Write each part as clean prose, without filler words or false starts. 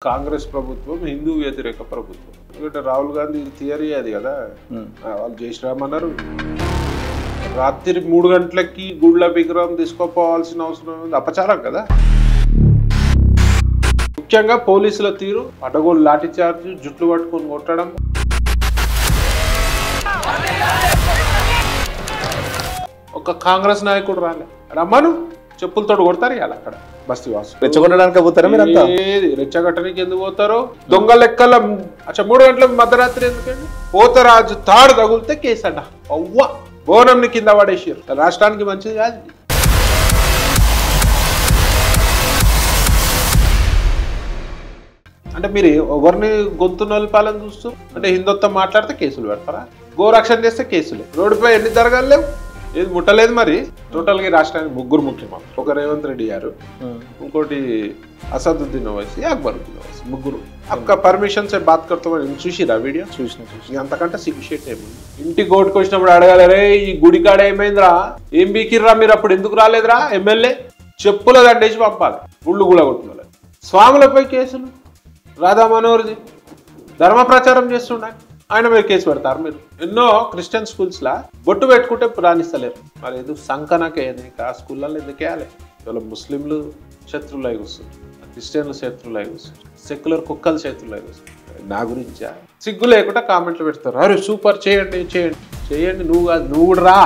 కాంగ్రెస్ ప్రభుత్వం హిందూ వ్యతిరేక ప్రభుత్వం. ఎందుకంటే రాహుల్ గాంధీ థియరీ అది కదా, వాళ్ళు జై శ్రీరామ్ అన్నారు. రాత్రి 3 గంటలకి గుళ్ళ విగ్రహం తీసుకోపోవాల్సిన అవసరం ఉంది, అపచారం కదా. ముఖ్యంగా పోలీసుల తీరు, అడ్డగోలు లాఠీ చార్జ్, జుట్లు పట్టుకొని కొట్టడం. ఒక కాంగ్రెస్ నాయకుడు రాలే, రమ్మను చెప్పులతో కొడతారు ఇవాళ అక్కడ బస్తీవాసు. రెచ్చగొట్టడానికి పోతారా మీరు? ఏది రెచ్చగొట్టడానికి ఎందుకు పోతారో? దొంగ లెక్కల 3 గంటల మధ్యరాత్రి ఎందుకండి? పోతరాజు తాడు తగులితే కేసు అడ్డ అవ్వ బోనంని కింద పడేసారు. రాష్ట్రానికి మంచిది కాదు. అంటే మీరు ఎవరిని గొంతునోళ్ళ పాలన చూస్తూ అంటే హిందుత్వం మాట్లాడితే కేసులు పెడతారా? గోరక్షణ చేస్తే కేసులే. రోడ్డుపై ఎన్ని జరగాలి లేవు, ఏది ముట్టలేదు. మరి టోటల్గా రాష్ట్రానికి 3 ముఖ్యమంత్రి, ఒక రేవంత్ రెడ్డి గారు, ఇంకోటి అసదుద్దీన్ ఓవైసీ, అక్బరుద్దీన్ ఓవైసీ, 3. అక్క పర్మిషన్ సే బాత్ కర్తామని చూసిరా వీడియో? చూసిన. అంతకంటే సిగ్గుషేట్ ఏముంది? ఇంటి గోటుకు వచ్చినప్పుడు అడగాలి, రే ఈ గుడి కాడ ఏమైందిరా, ఏం బీకిర్రా మీరు, అప్పుడు ఎందుకు రాలేదురా ఎమ్మెల్యే? చెప్పుల దండేసి పంపాలి. గుళ్ళు కూడా కొట్టిన స్వాములపై కేసులు. రాధా మనోహర్జీ ధర్మ ప్రచారం చేస్తుండే, ఆయన మీద కేసు పెడతారు మీరు. ఎన్నో క్రిస్టియన్ స్కూల్స్లా బొట్టు పెట్టుకుంటే రాణిస్తలేరు. మరి ఏదో సంకనకే ఆ స్కూళ్ళల్లో ఎందుకు వేయాలి? ఇవాళ ముస్లింలు శత్రువులు అయి వస్తుంది, క్రిస్టియన్లు శత్రువులు అయి వస్తుంది, సెక్యులర్ కుక్కలు శత్రువులు అయి వస్తుంది. నా గురించా? సిగ్గు లేకుండా కామెంట్లు పెడతారు, అరే సూపర్, చేయండి చేయండి చేయండి. నువ్వు కాదు, నువ్వు కూడా రా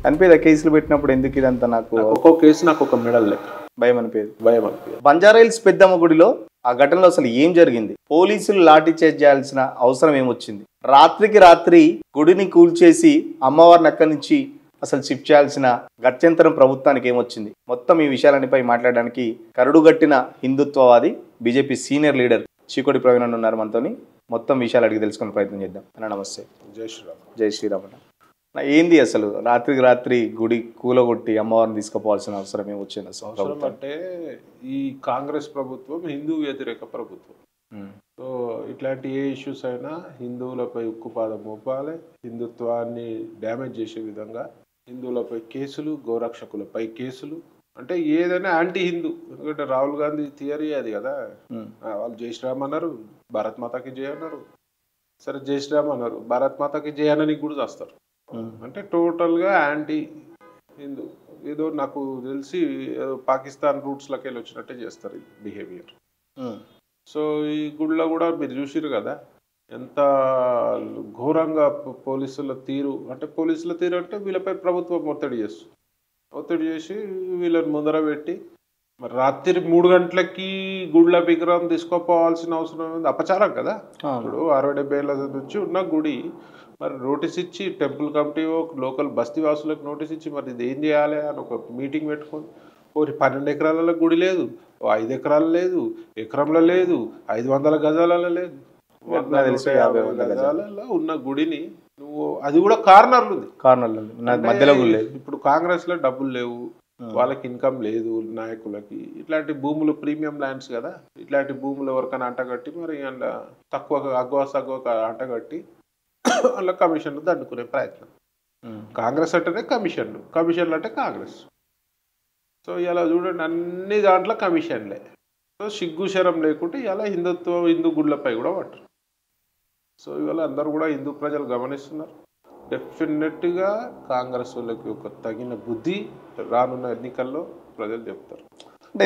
అనిపేదా? కేసులు పెట్టినప్పుడు ఎందుకు ఇదంతా? నాకు ఒక్కొక్క కేసు నాకు ఒక మెడల్ లెక్క భయం అనిపేది. భయం అనిపేది. బంజారాహిల్స్ పెద్దమ్మ గుడిలో ఆ ఘటనలో అసలు ఏం జరిగింది? పోలీసులు లాఠీ చార్జ్ చేయాల్సిన అవసరం ఏమొచ్చింది? రాత్రికి రాత్రి గుడిని కూల్చేసి అమ్మవారిని అక్కడి నుంచి అసలు షిఫ్ట్ చేయాల్సిన గత్యంతరం ప్రభుత్వానికి ఏమొచ్చింది? మొత్తం ఈ విషయాలన్నిపై మాట్లాడడానికి కరుడుగట్టిన హిందుత్వవాది BJP senior leader Chikoti Praveen అన్న ఉన్నారు మనతోని. మొత్తం విషయాలు అడిగి తెలుసుకునే ప్రయత్నం చేద్దాం. అన్న నమస్తే. జై శ్రీరామ్. జై శ్రీరామ్ అన్న. ఏంది అసలు రాత్రికి రాత్రి గుడి కూలగొట్టి అమ్మవారిని తీసుకుపోవాల్సిన అవసరం ఏమొచ్చింది అసలు? అవసరం అంటే ఈ కాంగ్రెస్ ప్రభుత్వం హిందూ వ్యతిరేక ప్రభుత్వం. సో ఇట్లాంటి ఏ ఇష్యూస్ అయినా హిందువులపై ఉక్కుపాదం మోపాలి, హిందుత్వాన్ని డ్యామేజ్ చేసే విధంగా హిందువులపై కేసులు, గోరక్షకులపై కేసులు. అంటే ఏదైనా యాంటీ హిందూ. ఎందుకంటే రాహుల్ గాంధీ థియరీ అది కదా, వాళ్ళు జై శ్రీరామ్ అన్నారు, భారత్ మాతాకి జై అన్నారు. సరే జై శ్రీరామ్ అన్నారు, భారత్ మాతాకి జై అనని కూడా చేస్తారు. అంటే టోటల్గా యాంటీ హిందూ. ఏదో నాకు తెలిసి పాకిస్తాన్ రూట్స్లోకి వెళ్ళి వచ్చినట్టే చేస్తారు బిహేవియర్. సో ఈ గుడిలో కూడా మీరు చూసిరు కదా ఎంత ఘోరంగా పోలీసుల తీరు. అంటే పోలీసుల తీరు అంటే వీళ్ళపై ప్రభుత్వం ఒత్తిడి చేసి వీళ్ళని ముందర పెట్టి మరి రాత్రి 3 గంటలకి గుళ్ళ విగ్రహం తీసుకోపోవాల్సిన అవసరం ఉంది, అపచారం కదా. ఇప్పుడు 60-70 ఏళ్ళ నుంచి ఉన్న గుడి మరి నోటీస్ ఇచ్చి టెంపుల్ కమిటీ లోకల్ బస్తీవాసులకు నోటీస్ ఇచ్చి మరి ఇది ఏం చేయాలి అని ఒక మీటింగ్ పెట్టుకొని, 12 ఎకరాల గుడి లేదు, 5 ఎకరాలు లేదు, ఎకరంలో లేదు, 500 గజాలలో లేదు, 50 గజాలలో ఉన్న గుడిని నువ్వు, అది కూడా కార్నర్లు ఉంది, మధ్యలో లేదు. ఇప్పుడు కాంగ్రెస్ లో డబ్బులు లేవు, వాళ్ళకి ఇన్కమ్ లేదు నాయకులకి. ఇట్లాంటి భూములు ప్రీమియం ల్యాండ్స్ కదా, ఇట్లాంటి భూములు ఎవరికైనా అంటగట్టి మరి అందులో తక్కువ అంటగట్టి అలా కమిషన్లు దండుకునే ప్రయత్నం. కాంగ్రెస్ అంటేనే కమిషన్లు అంటే కాంగ్రెస్. సో ఇలా చూడండి అన్ని దాంట్లో కమిషన్లే. సో సిగ్గు శరం లేకుంటే ఇలా హిందూ గుళ్ళపై కూడా పట్టరు. సో ఇవాళ అందరూ కూడా హిందూ ప్రజలు గమనిస్తున్నారు. డెఫినెట్గా కాంగ్రెస్ వాళ్ళకి ఒక తగిన బుద్ధి రానున్న ఎన్నికల్లో ప్రజలు చెప్తారు.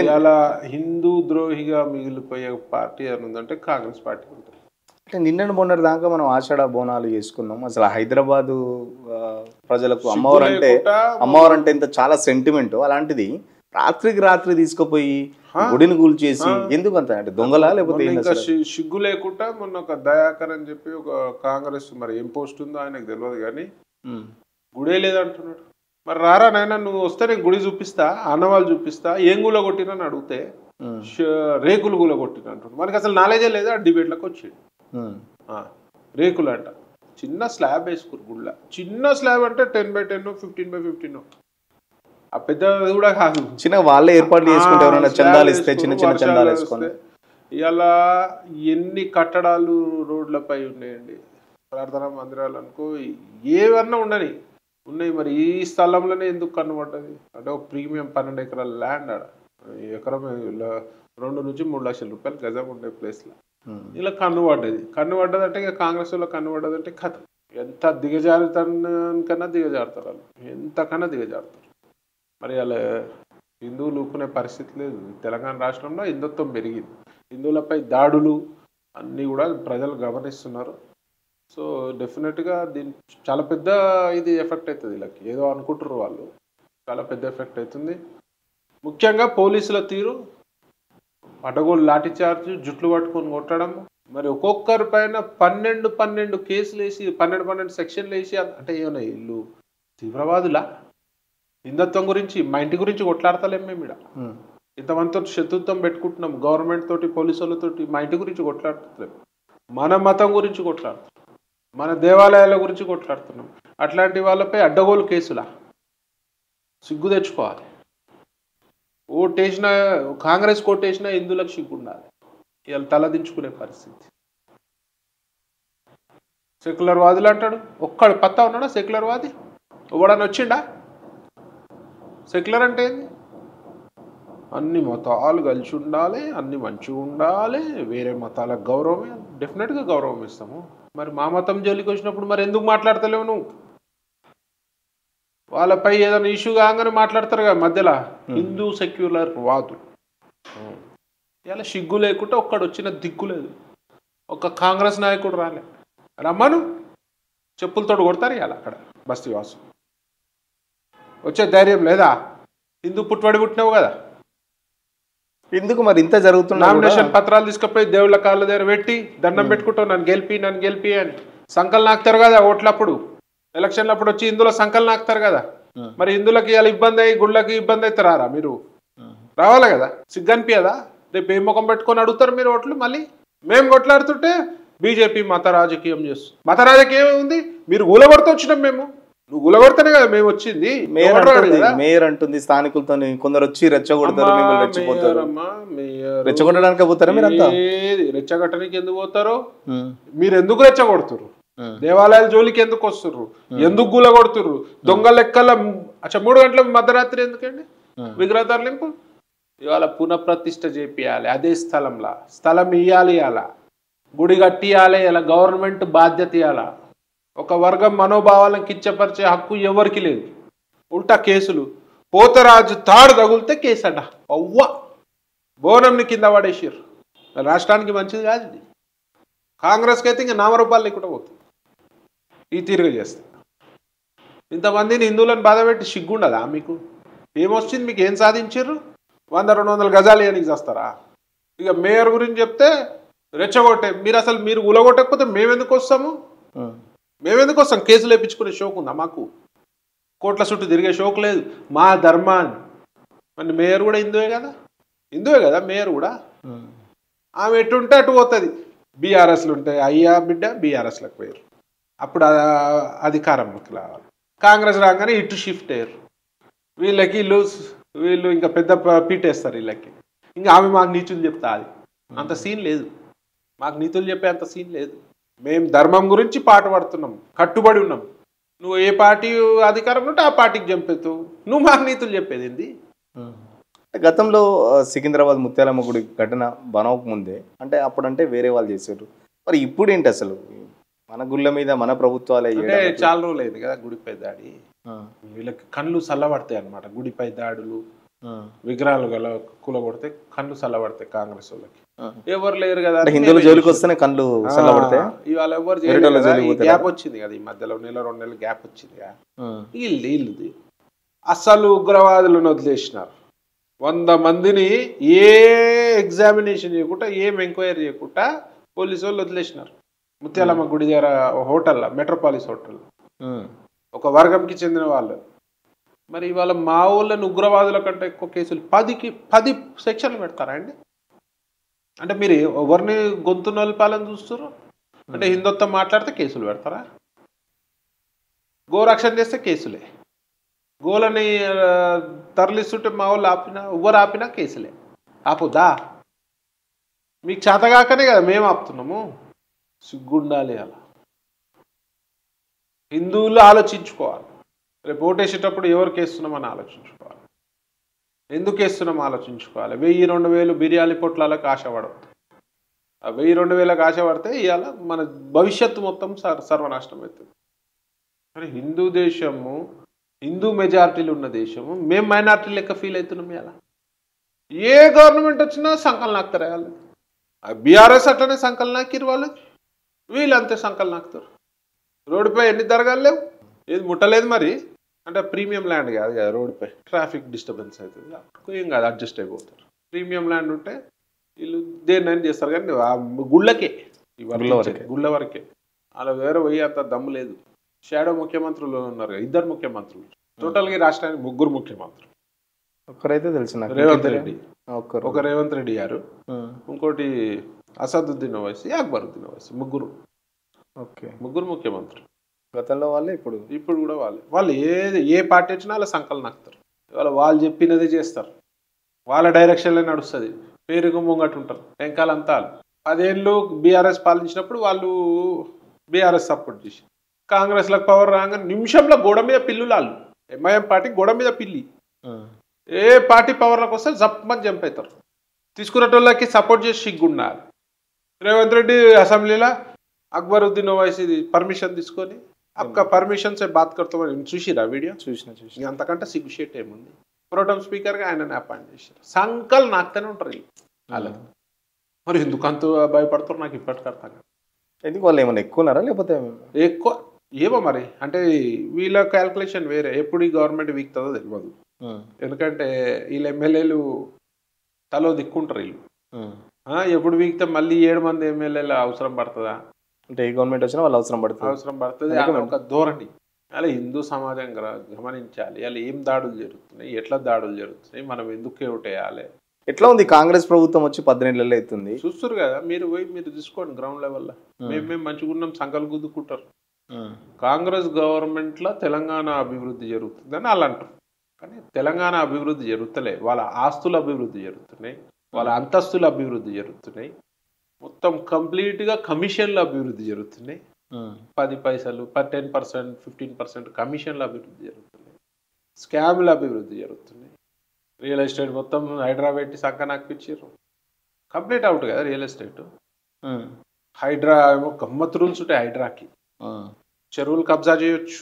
ఇలా హిందూ ద్రోహిగా మిగిలిపోయే పార్టీ అని ఉందంటే కాంగ్రెస్ పార్టీ ఉంటుంది. అంటే నిన్న మొన్నటి దాకా మనం ఆషాఢ బోనాలు చేసుకున్నాం. అసలు హైదరాబాదు ప్రజలకు అమ్మవారు అంటే ఇంత చాలా సెంటిమెంట్. అలాంటిది రాత్రికి రాత్రి తీసుకుపోయి గుడిని కూల్చేసి ఎందుకు అంత? అంటే దొంగలా లేకపోతే ఇంకా సిగ్గు లేకుండా మొన్న ఒక దయాకర్ అని చెప్పి ఒక కాంగ్రెస్ మరి ఏం పోస్ట్ ఉందో ఆయనకు తెలియదు కానీ గుడే లేదంటున్నాడు. మరి రారా నాయన, నువ్వు వస్తే నేను గుడి చూపిస్తా, అన్నవాళ్ళు చూపిస్తా, ఏం గుల కొట్టినని అడిగితే రేకులు గుల కొట్టిన అంటున్నాడు. మనకి అసలు నాలెడ్జే లేదా, డిబేట్లకు వచ్చాడు. రేకులు అంట, చిన్న స్లాబ్ వేసుకురు గుళ్ళ. చిన్న స్లాబ్ అంటే 10x10, 15x15. ఆ పెద్దది కూడా కాదు, చిన్న వాళ్ళే ఏర్పాట్లు చేసుకుంటే చందాలు ఇస్తే చిన్న చందాలు వేసుకొని. ఇలా ఎన్ని కట్టడాలు రోడ్లపై ఉన్నాయండి, ప్రార్థనా మందిరాలు అనుకో, ఏవన్నా ఉన్నాయి. మరి ఈ స్థలంలోనే ఎందుకు కనబడ్డది అంటే ఒక ప్రీమియం 12 ఎకరాల ల్యాండ్. ఆడ ఎకరం 2 నుంచి 3 లక్షల రూపాయలు గజం ఉండే ప్లేస్లో ఇలా కన్ను పడ్డదంటే ఇక కాంగ్రెస్ లో కన్ను పడ్డదంటే కథ ఎంత దిగజారుతానికన్నా దిగజారుతారు వాళ్ళు, ఎంతకన్నా దిగజారుతారు. మరి అలా హిందువులు ఊరుకునే పరిస్థితి లేదు. తెలంగాణ రాష్ట్రంలో హిందుత్వం పెరిగింది, హిందువులపై దాడులు అన్నీ కూడా ప్రజలు గమనిస్తున్నారు. సో డెఫినెట్గా దీని చాలా పెద్ద ఇది ఎఫెక్ట్ అవుతుంది. వీళ్ళకి ఏదో అనుకుంటారు వాళ్ళు, చాలా పెద్ద ఎఫెక్ట్ అవుతుంది. ముఖ్యంగా పోలీసుల తీరు, అడ్డగోలు లాఠీ చార్జ్, జుట్లు పట్టుకొని కొట్టడం, మరి ఒక్కొక్కరి పైన 12 కేసులు వేసి 12 సెక్షన్లు వేసి, అంటే ఏమన్నా ఇల్లు తీవ్రవాదులా? హిందుత్వం గురించి మా ఇంటి గురించి కొట్లాడతలేం మేము ఇక్కడ, ఇంతమందితో శత్రుత్వం పెట్టుకుంటున్నాం గవర్నమెంట్ తోటి పోలీసు వాళ్ళతోటి, మా ఇంటి గురించి కొట్లాడుతున్నాం, మన మతం గురించి కొట్లాడుతున్నాం, మన దేవాలయాల గురించి కొట్లాడుతున్నాం. అట్లాంటి వాళ్ళపై అడ్డగోలు కేసులా? సిగ్గు తెచ్చుకోవాలి. ఓటేసిన కాంగ్రెస్ కోటేసిన హిందువులకు సిగ్గు ఉండాలి. ఇవాళ తలదించుకునే పరిస్థితి. సెక్యులర్ వాదులు అంటాడు, ఒక్కడు పత్తా ఉన్నాడా సెక్యులర్ వాది? ఎవడని వచ్చిండా? సెక్యులర్ అంటే ఏంది? అన్ని మతాలు కలిసి ఉండాలి, అన్ని మంచిగా ఉండాలి, వేరే మతాలకు గౌరవమే. డెఫినెట్గా గౌరవం ఇస్తాము. మరి మా మతం జోలికి వచ్చినప్పుడు మరి ఎందుకు మాట్లాడతలేవు నువ్వు? వాళ్ళపై ఏదైనా ఇష్యూ కాగానే మాట్లాడతారు కదా మధ్యలో హిందూ సెక్యులర్ వాదులు. ఇలా సిగ్గు లేకుండా ఒక్కడు వచ్చిన దిక్కు లేదు. ఒక కాంగ్రెస్ నాయకుడు రాలే, రమ్మను చెప్పులతో కొడతారు ఇవాళ అక్కడ బస్తీవాసు. వచ్చే ధైర్యం లేదా? హిందూ పుట్టుబడి పుట్టినావు కదా, ఎందుకు మరి ఇంత జరుగుతున్నా? నామినేషన్ పత్రాలు తీసుకుపోయి దేవుళ్ళ కాళ్ళ దగ్గర పెట్టి దండం పెట్టుకుంటావు, నన్ను గెలిపి అని సంకల్ నాకుతారు కదా ఓట్లప్పుడు, ఎలక్షన్లప్పుడు వచ్చి హిందువుల సంకల్ నాకుతారు కదా. మరి హిందువులకి ఇలా ఇబ్బంది అయ్యి గుళ్ళకి ఇబ్బంది అయితే రారా మీరు? రావాలి కదా, సిగ్గనిపించదా? రేపు ఏ ముఖం పెట్టుకొని అడుగుతారు మీరు ఓట్లు? మళ్ళీ మేము కొట్లాడుతుంటే బీజేపీ మత రాజకీయం చేస్తుంది. మత రాజకీయం ఉంది, మీరు గులగొడుతూ వచ్చినాం మేము. నువ్వు గులగొడితేనే కదా మేము వచ్చింది. మేయర్ అంటుంది స్థానికులతో కొందరు వచ్చి రెచ్చగొడతారు, రెచ్చగొట్టడానికి పోతారా మీరు? రెచ్చగొట్టడానికి ఎందుకు పోతారో? మీరు ఎందుకు రెచ్చగొడుతురు? దేవాలయాల జోలికి ఎందుకు వస్తుర్రు? ఎందుకు గులగొడుతుర్రు? దొంగ లెక్కల 3 గంటల మధ్యరాత్రి ఎందుకండి విగ్రహ తరలింపు? ఇవాళ పునఃప్రతిష్ఠ చేపియాలి అదే స్థలంలో, స్థలం ఇవ్వాలి, ఇవాళ గుడి కట్టియాలి, ఇలా గవర్నమెంట్ బాధ్యత ఇవ్వాల. ఒక వర్గం మనోభావాలను కిచ్చపరిచే హక్కు ఎవరికి లేదు. ఉల్టా కేసులు, పోతరాజు తాడు తగులితే కేసు అట, అవ్వ బోనంని కింద పడేసారు. రాష్ట్రానికి మంచిది కాదు ఇది. కాంగ్రెస్కి అయితే ఇంకా నామరూపాలు లేకుండా పోతుంది ఈ తీరుగా చేస్తే. ఇంతమందిని హిందువులను బాధపెట్టి సిగ్గుండదా మీకు? ఏమొచ్చింది మీకు? ఏం సాధించారు? 100-200 గజాలు ఇవ్వడానికి చేస్తారా? ఇక మేయర్ గురించి చెప్తే రెచ్చగొట్టే మీరు ఉలగొట్టకపోతే మేమెందుకు వస్తాము? మేమెందుకు వస్తాం? కేసులు వేయించుకునే షోకు ఉందా మాకు? కోట్ల చుట్టూ తిరిగే షోకు లేదు. మా ధర్మాన్ని మరి మేయర్ కూడా హిందువే కదా మేయర్ కూడా. ఆమె ఎటుంటే అటు పోతుంది. బీఆర్ఎస్లు ఉంటాయి, అయ్యా బిడ్డ బీఆర్ఎస్లకు పోయారు, అప్పుడు అధికారంలోకి రావాలి. కాంగ్రెస్ రాగానే ఇటు షిఫ్ట్ అయ్యారు. వీళ్ళు ఇంకా పెద్ద పీటేస్తారు వీళ్ళకి. ఇంకా ఆమె మాకు నీతులు చెప్తా, అది అంత సీన్ లేదు. మాకు నీతులు చెప్పే అంత సీన్ లేదు. మేము ధర్మం గురించి పాట పడుతున్నాం, కట్టుబడి ఉన్నాం. నువ్వు ఏ పార్టీ అధికారంలో ఉంటే ఆ పార్టీకి చంపేస్తావు, నువ్వు మాకు నీతులు చెప్పేది ఏంది? గతంలో సికింద్రాబాద్ ముత్యాలమ్మ గుడి ఘటన బనవక ముందే అంటే అప్పుడంటే వేరే వాళ్ళు చేశారు, మరి ఇప్పుడు ఏంటి అసలు? మన గుళ్ళ మీద మన ప్రభుత్వాలే చాలా రోజులు అయింది కదా గుడిపై దాడి. వీళ్ళకి కళ్ళు చల్లబడతాయి అన్నమాట. గుడిపై దాడులు, విగ్రహాలు కూలగొడితే కళ్ళు చల్లబడతాయి కాంగ్రెస్ వాళ్ళకి. ఎవరు లేరు కదా, హిందువుల జోలికి వస్తేనే కళ్ళు చల్లబడతాయి. ఇవాళ ఎవరు చేయలేదు. గ్యాప్ వచ్చింది కదా ఈ మధ్యలో, 1-2 నెలలు గ్యాప్ వచ్చింది కదా. వీళ్ళది అసలు ఉగ్రవాదులను వదిలేసినారు. 100 మందిని ఏ ఎగ్జామినేషన్ చేయకుండా, ఏం ఎంక్వైరీ చేయకుండా పోలీసు వాళ్ళు వదిలేసినారు. ముత్యాలమ్మ గుడి దగ్గర హోటల్లో, మెట్రోపాలిస్ హోటల్, ఒక వర్గంకి చెందిన వాళ్ళు. మరి ఇవాళ మా ఊళ్ళని ఉగ్రవాదుల కంటే ఎక్కువ కేసులు 10 సెక్షన్లు పెడతారా అండి? అంటే మీరు ఎవరిని గొంతు నొలిపాలని చూస్తారు? అంటే హిందుత్వం మాట్లాడితే కేసులు పెడతారా? గోరక్షణ చేస్తే కేసులే. గోలని తరలిస్తుంటే మా వాళ్ళు ఎవరు ఆపినా కేసులే. ఆపుద్దా? మీకు చేతగాకనే కదా మేము ఆపుతున్నాము. సిగ్గుండాలి. అలా హిందువులు ఆలోచించుకోవాలి. రేపు ఓటేసేటప్పుడు ఎవరికి వేస్తున్నామని ఆలోచించుకోవాలి. ఎందుకు వేస్తున్నాం ఆలోచించుకోవాలి. 1000-2000 బిర్యానీ పొట్లాలకు ఆశపడదు. ఆ 1000-2000లకు ఆశపడితే ఇవాళ మన భవిష్యత్తు మొత్తం సర్వనాశనం అవుతుంది. మరి హిందూ దేశము, హిందూ మెజారిటీలు ఉన్న దేశము, మేము మైనార్టీ లెక్క ఫీల్ అవుతున్నాం. ఇలా ఏ గవర్నమెంట్ వచ్చినా సంకల్ నాకుతారు వాళ్ళు. బీఆర్ఎస్ అట్లనే సంకల్ నాకిరు వాళ్ళు, వీళ్ళు అంతే సంకల్ నాకుతారు. రోడ్డుపై ఎన్ని దరగాలు లేవు, ఏది ముట్టలేదు. మరి అంటే ప్రీమియం ల్యాండ్ కాదు కదా, రోడ్డుపై ట్రాఫిక్ డిస్టర్బెన్స్ అవుతుంది, ఏం కాదు, అడ్జస్ట్ అయిపోతారు. ప్రీమియం ల్యాండ్ ఉంటే వీళ్ళు దేన్నైనా చేస్తారు. కానీ గుళ్ళకే, గుళ్ళ వరకే. అలా వేరే పోయి అంత దమ్ము లేదు. షాడో ముఖ్యమంత్రులు ఉన్నారు, 2 ముఖ్యమంత్రులు, టోటల్గా రాష్ట్రానికి 3 ముఖ్యమంత్రులు. ఒక్కరైతే తెలిసిన రేవంత్ రెడ్డి, ఒక రేవంత్ రెడ్డి గారు, ఇంకోటి అసదుద్దీన్ ఓవైసీ, అక్బరుద్దీన్ ఓవైసీ, 3. ఓకే, 3 ముఖ్యమంత్రులు. గతంలో వాళ్ళే, ఇప్పుడు కూడా వాళ్ళు ఏ పార్టీ వచ్చినా వాళ్ళ సంకలనం నాకుతారు. వాళ్ళు చెప్పినదే చేస్తారు, వాళ్ళ డైరెక్షన్లో నడుస్తుంది. పేరుకు ముంగట్టు ఉంటారు, వెంకాలంతా 10 ఏళ్ళు బీఆర్ఎస్ పాలించినప్పుడు వాళ్ళు బీఆర్ఎస్ సపోర్ట్ చేసి, కాంగ్రెస్లకు పవర్ రాగానే నిమిషంలో గోడ మీద పిల్లులు. వాళ్ళు ఎంఐఎం పార్టీ గోడ మీద పిల్లి. ఏ పార్టీ పవర్లోకి వస్తే జప్పమని జంప్ అవుతారు. తీసుకునేటోళ్ళకి సపోర్ట్ చేసి సిగ్గున్నారు. రేవంత్ రెడ్డి అసెంబ్లీలో అక్బరుద్దీన్ ఓవైసీ పర్మిషన్ తీసుకొని అక్క పర్మిషన్ సే బాత్ కడతామని చూసిరా వీడియో? చూసిన. అంతకంటే సిగ్గు షేట్ ఏముంది? ప్రోటోమ్ స్పీకర్గా ఆయనని అపాయింట్ చేశారు. సంకల్ నాకుతూనే ఉంటారు వీళ్ళు వాళ్ళకి. మరి ఎందుకంత భయపడతారు నాకు ఇప్పటికి అర్థం కాదు. ఎందుకు వాళ్ళు ఏమైనా ఎక్కువన్నారా లేకపోతే ఎక్కువ ఏమో మరి. అంటే వీళ్ళ క్యాల్కులేషన్ వేరే, ఎప్పుడు ఈ గవర్నమెంట్ వీక్తుందో తెలియదు. ఎందుకంటే వీళ్ళ ఎమ్మెల్యేలు తలో దిక్కుంటారు వీళ్ళు. ఎప్పుడు వీక్తే మళ్ళీ 7 మంది ఎమ్మెల్యేలు అవసరం పడుతుందా? అంటే ఏ గవర్నమెంట్ వచ్చినా వాళ్ళు అవసరం పడుతుంది ఒక ధోరణి. అలా హిందూ సమాజం గమనించాలి. అలా ఏం దాడులు జరుగుతున్నాయి, ఎట్లా దాడులు జరుగుతున్నాయి, మనం ఎందుకు వేయాలి. ఎట్లా ఉంది కాంగ్రెస్ ప్రభుత్వం వచ్చి 18 నెలలు అవుతుంది, చూస్తారు కదా మీరు. పోయి మీరు తీసుకోండి గ్రౌండ్ లెవెల్లో. మేము మంచిగా ఉన్నాం సంకలు గుద్దుకుంటారు. కాంగ్రెస్ గవర్నమెంట్లో తెలంగాణ అభివృద్ధి జరుగుతుందని వాళ్ళు అంటారు. కానీ తెలంగాణ అభివృద్ధి జరుగుతలే, వాళ్ళ ఆస్తుల అభివృద్ధి జరుగుతున్నాయి, వాళ్ళ అంతస్తుల అభివృద్ధి జరుగుతున్నాయి, మొత్తం కంప్లీట్గా కమిషన్ల అభివృద్ధి జరుగుతున్నాయి. 10 పైసలు 10%, 15% కమిషన్ల అభివృద్ధి జరుగుతున్నాయి, స్కామ్ల అభివృద్ధి జరుగుతున్నాయి. రియల్ ఎస్టేట్ మొత్తం హైదరాబాద్ సంఖ నాకిచ్చారు. కంప్లీట్ అవుట్ కదా రియల్ ఎస్టేట్. హైడ్రా ఏమో గమ్మత్ రూల్స్ ఉంటాయి. హైడ్రాకి చెరువులు కబ్జా చేయొచ్చు,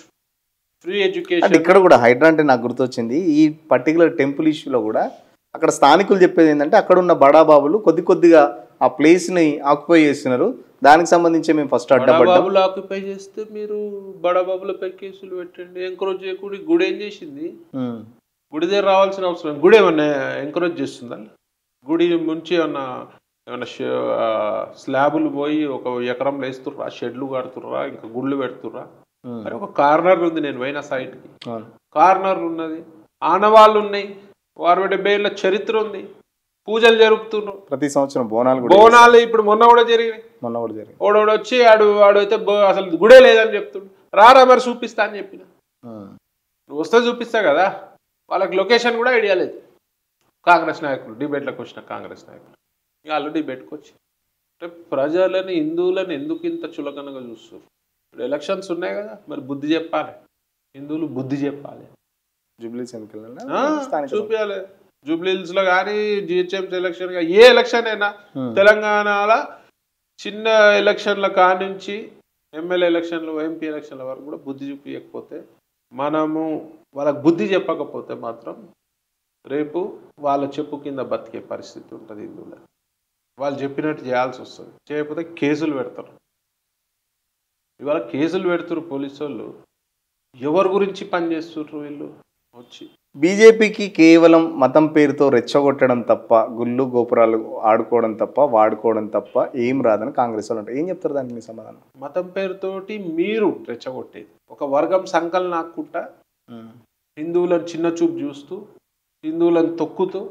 ఫ్రీ ఎడ్యుకేషన్. ఇక్కడ కూడా హైడ్రా అంటే నాకు గుర్తొచ్చింది, ఈ పర్టికులర్ టెంపుల్ ఇష్యూలో కూడా అక్కడ స్థానికులు చెప్పేది ఏంటంటే అక్కడ ఉన్న బడాబాబులు కొద్దిగా ఆ ప్లేస్ని ఆక్యుపై చేస్తున్నారు, దానికి సంబంధించి మేము ఫస్ట్ బడాబాబులు ఆక్యుపై చేస్తే మీరు బడాబాబులపై కేసులు పెట్టండి. ఎంకరేజ్ చేయకుండా గుడి ఏం చేసింది? గుడి దగ్గర రావాల్సిన అవసరం, గుడి ఏమన్నా ఎంకరేజ్ చేస్తుందా? గుడి ముంచి ఏమన్నా స్లాబులు పోయి 1 ఎకరంలో వేస్తుర్రా, షెడ్లు కడుతుర్రా, ఇంకా గుళ్ళు పెడుతుర్రా? మరి ఒక కార్నర్ ఉంది, నేను పోయిన సైట్కి, కార్నర్ ఉన్నది, ఆనవాళ్ళు ఉన్నాయి, 70 ఏళ్ళ చరిత్ర ఉంది, పూజలు జరుపుతున్నారు ప్రతి సంవత్సరం. బోనాలు ఇప్పుడు మొన్న కూడా జరిగినాయి. ఓడోడు వచ్చి ఆడైతే అసలు గుడే లేదని చెప్తుండు. రారా మరి చూపిస్తా అని చెప్పిన. నువ్వు వస్తే చూపిస్తా కదా. వాళ్ళకి లొకేషన్ కూడా ఐడియా లేదు. కాంగ్రెస్ నాయకులు డిబేట్లకు వచ్చిన కాంగ్రెస్ నాయకులు వాళ్ళు డిబేట్కి వచ్చి అంటే ప్రజలని, హిందువులను ఎందుకు ఇంత చులకనగా చూస్తారు? ఇప్పుడు ఎలక్షన్స్ ఉన్నాయి కదా, మరి బుద్ధి చెప్పాలి, హిందువులు బుద్ధి చెప్పాలి. చూపించాలి. జూబ్లీహిల్స్లో కానీ జిహెచ్ఎంసీ ఎలక్షన్, ఏ ఎలక్షన్ అయినా తెలంగాణలో చిన్న ఎలక్షన్ల కానుంచి ఎమ్మెల్యే ఎలక్షన్లు, ఎంపీ ఎలక్షన్ల వరకు కూడా బుద్ధి చూపించకపోతే, మనము వాళ్ళకి బుద్ధి చెప్పకపోతే మాత్రం రేపు వాళ్ళ చెప్పు కింద బతికే పరిస్థితి ఉంటుంది. హిందువులు వాళ్ళు చెప్పినట్టు చేయాల్సి వస్తుంది. చేయకపోతే కేసులు పెడతారు. ఇవాళ కేసులు పెడుతున్నారు పోలీసు వాళ్ళు. ఎవరి గురించి పనిచేస్తున్నారు వీళ్ళు? వచ్చి బీజేపీకి కేవలం మతం పేరుతో రెచ్చగొట్టడం తప్ప, గుళ్ళు గోపురాలు ఆడుకోవడం తప్ప, వాడుకోవడం తప్ప ఏం రాదని కాంగ్రెస్ వాళ్ళు అంటారు. ఏం చెప్తారు దానికి మీ సమాధానం? మతం పేరుతోటి మీరు రెచ్చగొట్టేది ఒక వర్గం సంకలనం నాకుంటా, హిందువులను చిన్న చూపు చూస్తూ, హిందువులను తొక్కుతూ,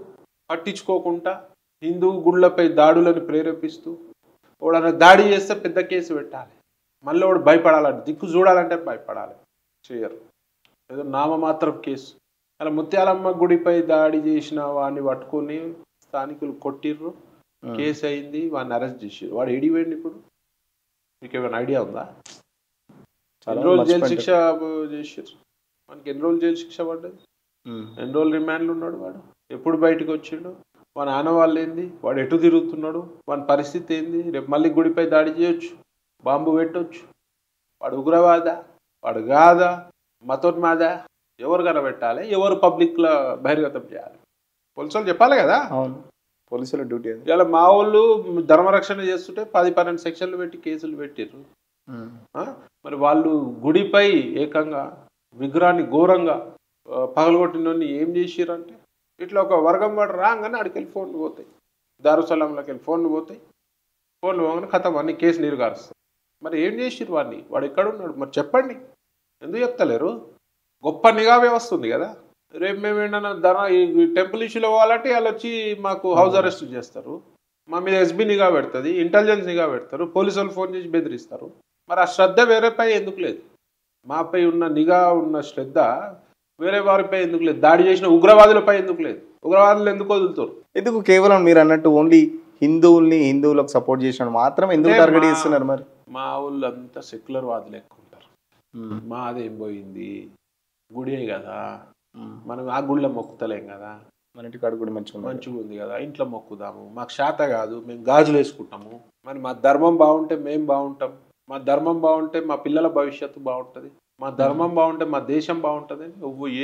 పట్టించుకోకుండా, హిందూ గుళ్ళపై దాడులను ప్రేరేపిస్తూ, వాడు దాడి చేస్తే పెద్ద కేసు పెట్టాలి, మళ్ళీ వాడు భయపడాలంటే, దిక్కు చూడాలంటే భయపడాలి, చేయరు. ఏదో నామమాత్రం కేసు. అలా ముత్యాలమ్మ గుడిపై దాడి చేసిన వాడిని పట్టుకొని స్థానికులు కొట్టిర్రు, కేసు అయింది, వాడిని అరెస్ట్ చేసారు. వాడు ఏడిపోయింది. ఇప్పుడు మీకు ఏమైనా ఐడియా ఉందా? ఎన్ని రోజులు జైలు శిక్ష చేసారు? మనకి ఎన్ని రోజులు జైలు శిక్ష పడ్డది? ఎన్ని రోజులు రిమాండ్లు ఉన్నాడు వాడు? ఎప్పుడు బయటకు వచ్చిండు, వాని ఆనవాళ్ళు ఏంది, వాడు ఎటు తిరుగుతున్నాడు, వాని పరిస్థితి ఏంది, రేపు మళ్ళీ గుడిపై దాడి చేయొచ్చు, బాంబు పెట్టవచ్చు. వాడు ఉగ్రవాద, వాడు కాదా, మతోన్మాదా, ఎవరు కనబెట్టాలి, ఎవరు పబ్లిక్లో బహిర్గతం చేయాలి, పోలీసులు చెప్పాలి కదా. అవును, పోలీసుల డ్యూటీ అది. ఇలా మా వాళ్ళు ధర్మరక్షణ చేస్తుంటే 10-12 సెక్షన్లు పెట్టి కేసులు పెట్టిర్రు. మరి వాళ్ళు గుడిపై ఏకంగా విగ్రహాన్ని ఘోరంగా పగలగొట్టినోని ఏం చేసిరంటే, ఇట్లా ఒక వర్గం వాడు రాగానే అడికెళ్ళి ఫోన్లు పోతాయి, దారుసలాంలోకి వెళ్ళి ఫోన్లు పోతాయి, ఫోన్లు పోగానే కథం అన్ని కేసు నీరుగారుస్తాయి. మరి ఏం చేసిరు వాడిని, వాడు ఎక్కడున్నాడు మరి చెప్పండి, ఎందుకు చెప్తలేరు? గొప్ప నిఘా వ్యవస్థ ఉంది కదా. రేపు మేము ఏంటన్నా ఈ టెంపుల్ ఇష్యూలో పోవాలంటే వాళ్ళు వచ్చి మాకు హౌస్ అరెస్ట్ చేస్తారు, మా మీద ఎస్బీ నిఘా పెడుతుంది, ఇంటెలిజెన్స్ నిఘా పెడతారు, పోలీసు వాళ్ళు ఫోన్ చేసి బెదిరిస్తారు. మరి ఆ శ్రద్ధ వేరేపై ఎందుకు లేదు? మాపై ఉన్న నిఘా ఉన్న శ్రద్ధ వేరే వారిపై ఎందుకు లేదు? దాడి చేసిన ఉగ్రవాదులపై ఎందుకు లేదు? ఉగ్రవాదులు ఎందుకు వదులుతారు? ఎందుకు కేవలం మీరు అన్నట్టు ఓన్లీ హిందువులకు సపోర్ట్ చేసిన మాత్రం ఎందుకు టార్గెట్ చేస్తున్నారు? మరి మా ఊళ్ళో అంతా సెక్యులర్ వాదులు ఎక్కువ ఉంటారు. మాదేం పోయింది, గుడే కదా, మనం ఆ గుళ్ళో మొక్కుతలేం కదా, మన ఇంటి కాడ కూడా మంచిగా ఉంది కదా, ఇంట్లో మొక్కుదాము, మాకు శాత కాదు, మేము గాజులు వేసుకుంటాము. మరి మా ధర్మం బాగుంటే మేము బాగుంటాం, మా ధర్మం బాగుంటే మా పిల్లల భవిష్యత్తు బాగుంటుంది, మా ధర్మం బాగుంటే మా దేశం బాగుంటుంది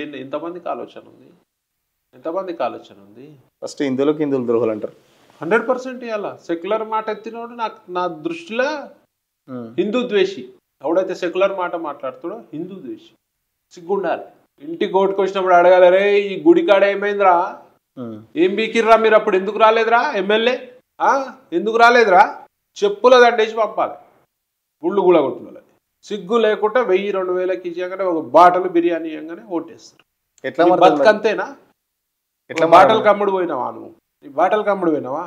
అని ఎంతమందికి ఆలోచన ఉంది? ఎంతమందికి ఆలోచన ఉంది? ఫస్ట్ హిందువులకు హిందువులు ద్రోహులు అంటారు. 100% ఇవాళ సెక్యులర్ మాట ఎత్తినోడు నా దృష్టిలో హిందూ ద్వేషి. ఎవడైతే సెక్యులర్ మాట మాట్లాడుతాడో హిందూ ద్వేషి. సిగ్గుండాలి. ఇంటికి ఓటుకు వచ్చినప్పుడు అడగాలి, రే ఈ గుడి కాడ ఏమైందిరా, ఏం బీకిర్రా మీరు, అప్పుడు ఎందుకు రాలేదురా ఎమ్మెల్యే, ఎందుకు రాలేదురా, చెప్పుల దండేసి పంపాలి గుళ్ళు గుళ్ళగొట్టుకోవాలి. సిగ్గు లేకుండా 1000-2000కి ఇచ్చాకనే ఒక బాటలు బిర్యానీ ఇవ్వగానే ఓటేస్తారు. ఎట్లా బతుకంతేనా? ఎట్లా బాటలు కమ్ముడు పోయినావా నువ్వు? నీ బాటలు కమ్ముడు పోయినావా?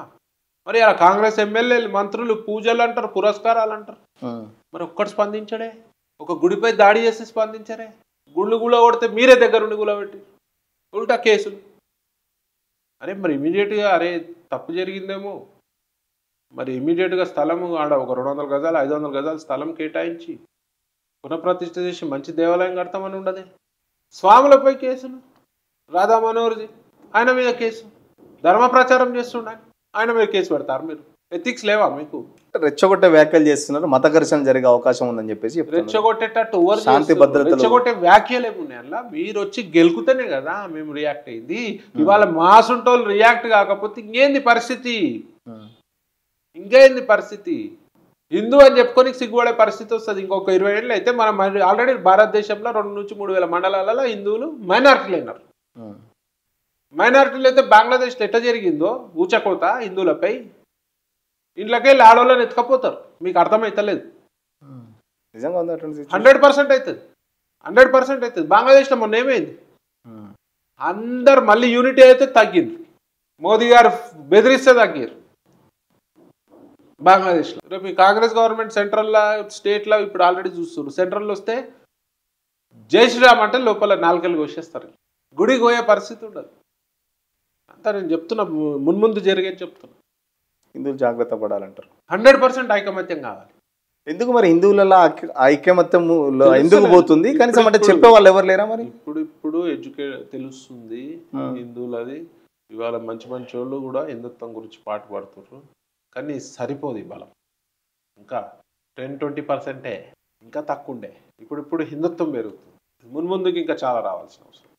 మరి అలా కాంగ్రెస్ ఎమ్మెల్యేలు మంత్రులు పూజలు అంటారు, పురస్కారాలు అంటారు, మరి ఒక్కటి స్పందించడే? ఒక గుడిపై దాడి చేసి స్పందించరే? గుళ్ళు గుళ్ళ కొడితే మీరే దగ్గరుండి గుళ్ళబెట్టి ఉల్టా కేసులు. అరే మరి ఇమీడియట్గా అరే తప్పు జరిగిందేమో, మరి ఇమీడియట్గా స్థలము ఆడ ఒక 200 గజాలు 500 గజాలు స్థలం కేటాయించి పునఃప్రతిష్ఠ చేసి మంచి దేవాలయం కడతామని ఉండదే. స్వాములపై కేసులు, రాధా మనోహర్జీ ఆయన మీద కేసు, ధర్మ ప్రచారం చేస్తుండే ఆయన మీద కేసు పెడతారు. మీరు ఎథిక్స్ లేవా మీకు? రెచ్చగొట్టే వ్యాఖ్యలు చేస్తున్నారు, మత ఘర్షణ జరిగే అవకాశం ఉందని చెప్పేసి రెచ్చగొట్టేటట్టు శాంతి భద్రత రెచ్చగొట్టే వ్యాఖ్యలు ఏమున్నాయి అలా? మీరు వచ్చి గెలుకుతేనే కదా మేము రియాక్ట్ అయింది. ఇవాళ మాసుంటోళ్ళు రియాక్ట్ కాకపోతే ఇంకేంది పరిస్థితి? ఇంకేంది పరిస్థితి? హిందూ అని చెప్పుకొని సిగ్గుపడే పరిస్థితి వస్తుంది. ఇంకొక 20 ఏళ్ళు అయితే మనం ఆల్రెడీ భారతదేశంలో 2,000-3,000 మండలాలలో హిందువులు మైనారిటీలు అయినారు. మైనారిటీలు అయితే బంగ్లాదేశ్లో ఎట్లా జరిగిందో ఊచకోత హిందువులపై, ఇంట్లోకెళ్ళి ఆడవాళ్ళని ఎత్తుకపోతారు. మీకు అర్థమవుతలేదు. 100% అవుతుంది, 100% అవుతుంది. బంగ్లాదేశ్లో మొన్న ఏమైంది? అందరు మళ్ళీ యూనిటీ అయితే తగ్గింది. మోదీ గారు బెదిరిస్తే తగ్గారు బంగ్లాదేశ్లో. రేపు ఈ కాంగ్రెస్ గవర్నమెంట్ సెంట్రల్లో స్టేట్లో ఇప్పుడు ఆల్రెడీ చూస్తున్నారు. సెంట్రల్లో వస్తే జై శ్రీరామ్ అంటే లోపల నాలుకలు కోసేస్తారు. గుడికి పోయే పరిస్థితి ఉండదు. అంతా నేను చెప్తున్నా, మున్ముందు జరిగేది చెప్తున్నా. హిందువులు జాగ్రత్త పడాలంటారు. 100% ఐకమత్యం కావాలి. ఎందుకు మరి హిందువులలో ఐకమత్యం ఎందుకు పోతుంది? కనీసం అంటే చెప్పే వాళ్ళు ఎవరు లేరా? మరి ఇప్పుడు తెలుస్తుంది హిందువులది. ఇవాళ మంచి మంచి వాళ్ళు కూడా హిందుత్వం గురించి పాటు పడుతున్నారు. కానీ సరిపోదు ఈ బలం. ఇంకా 10-20% ఇంకా తక్కువ ఉండే. ఇప్పుడు హిందుత్వం పెరుగుతుంది. మున్ముందుకు ఇంకా చాలా రావాల్సిన అవసరం.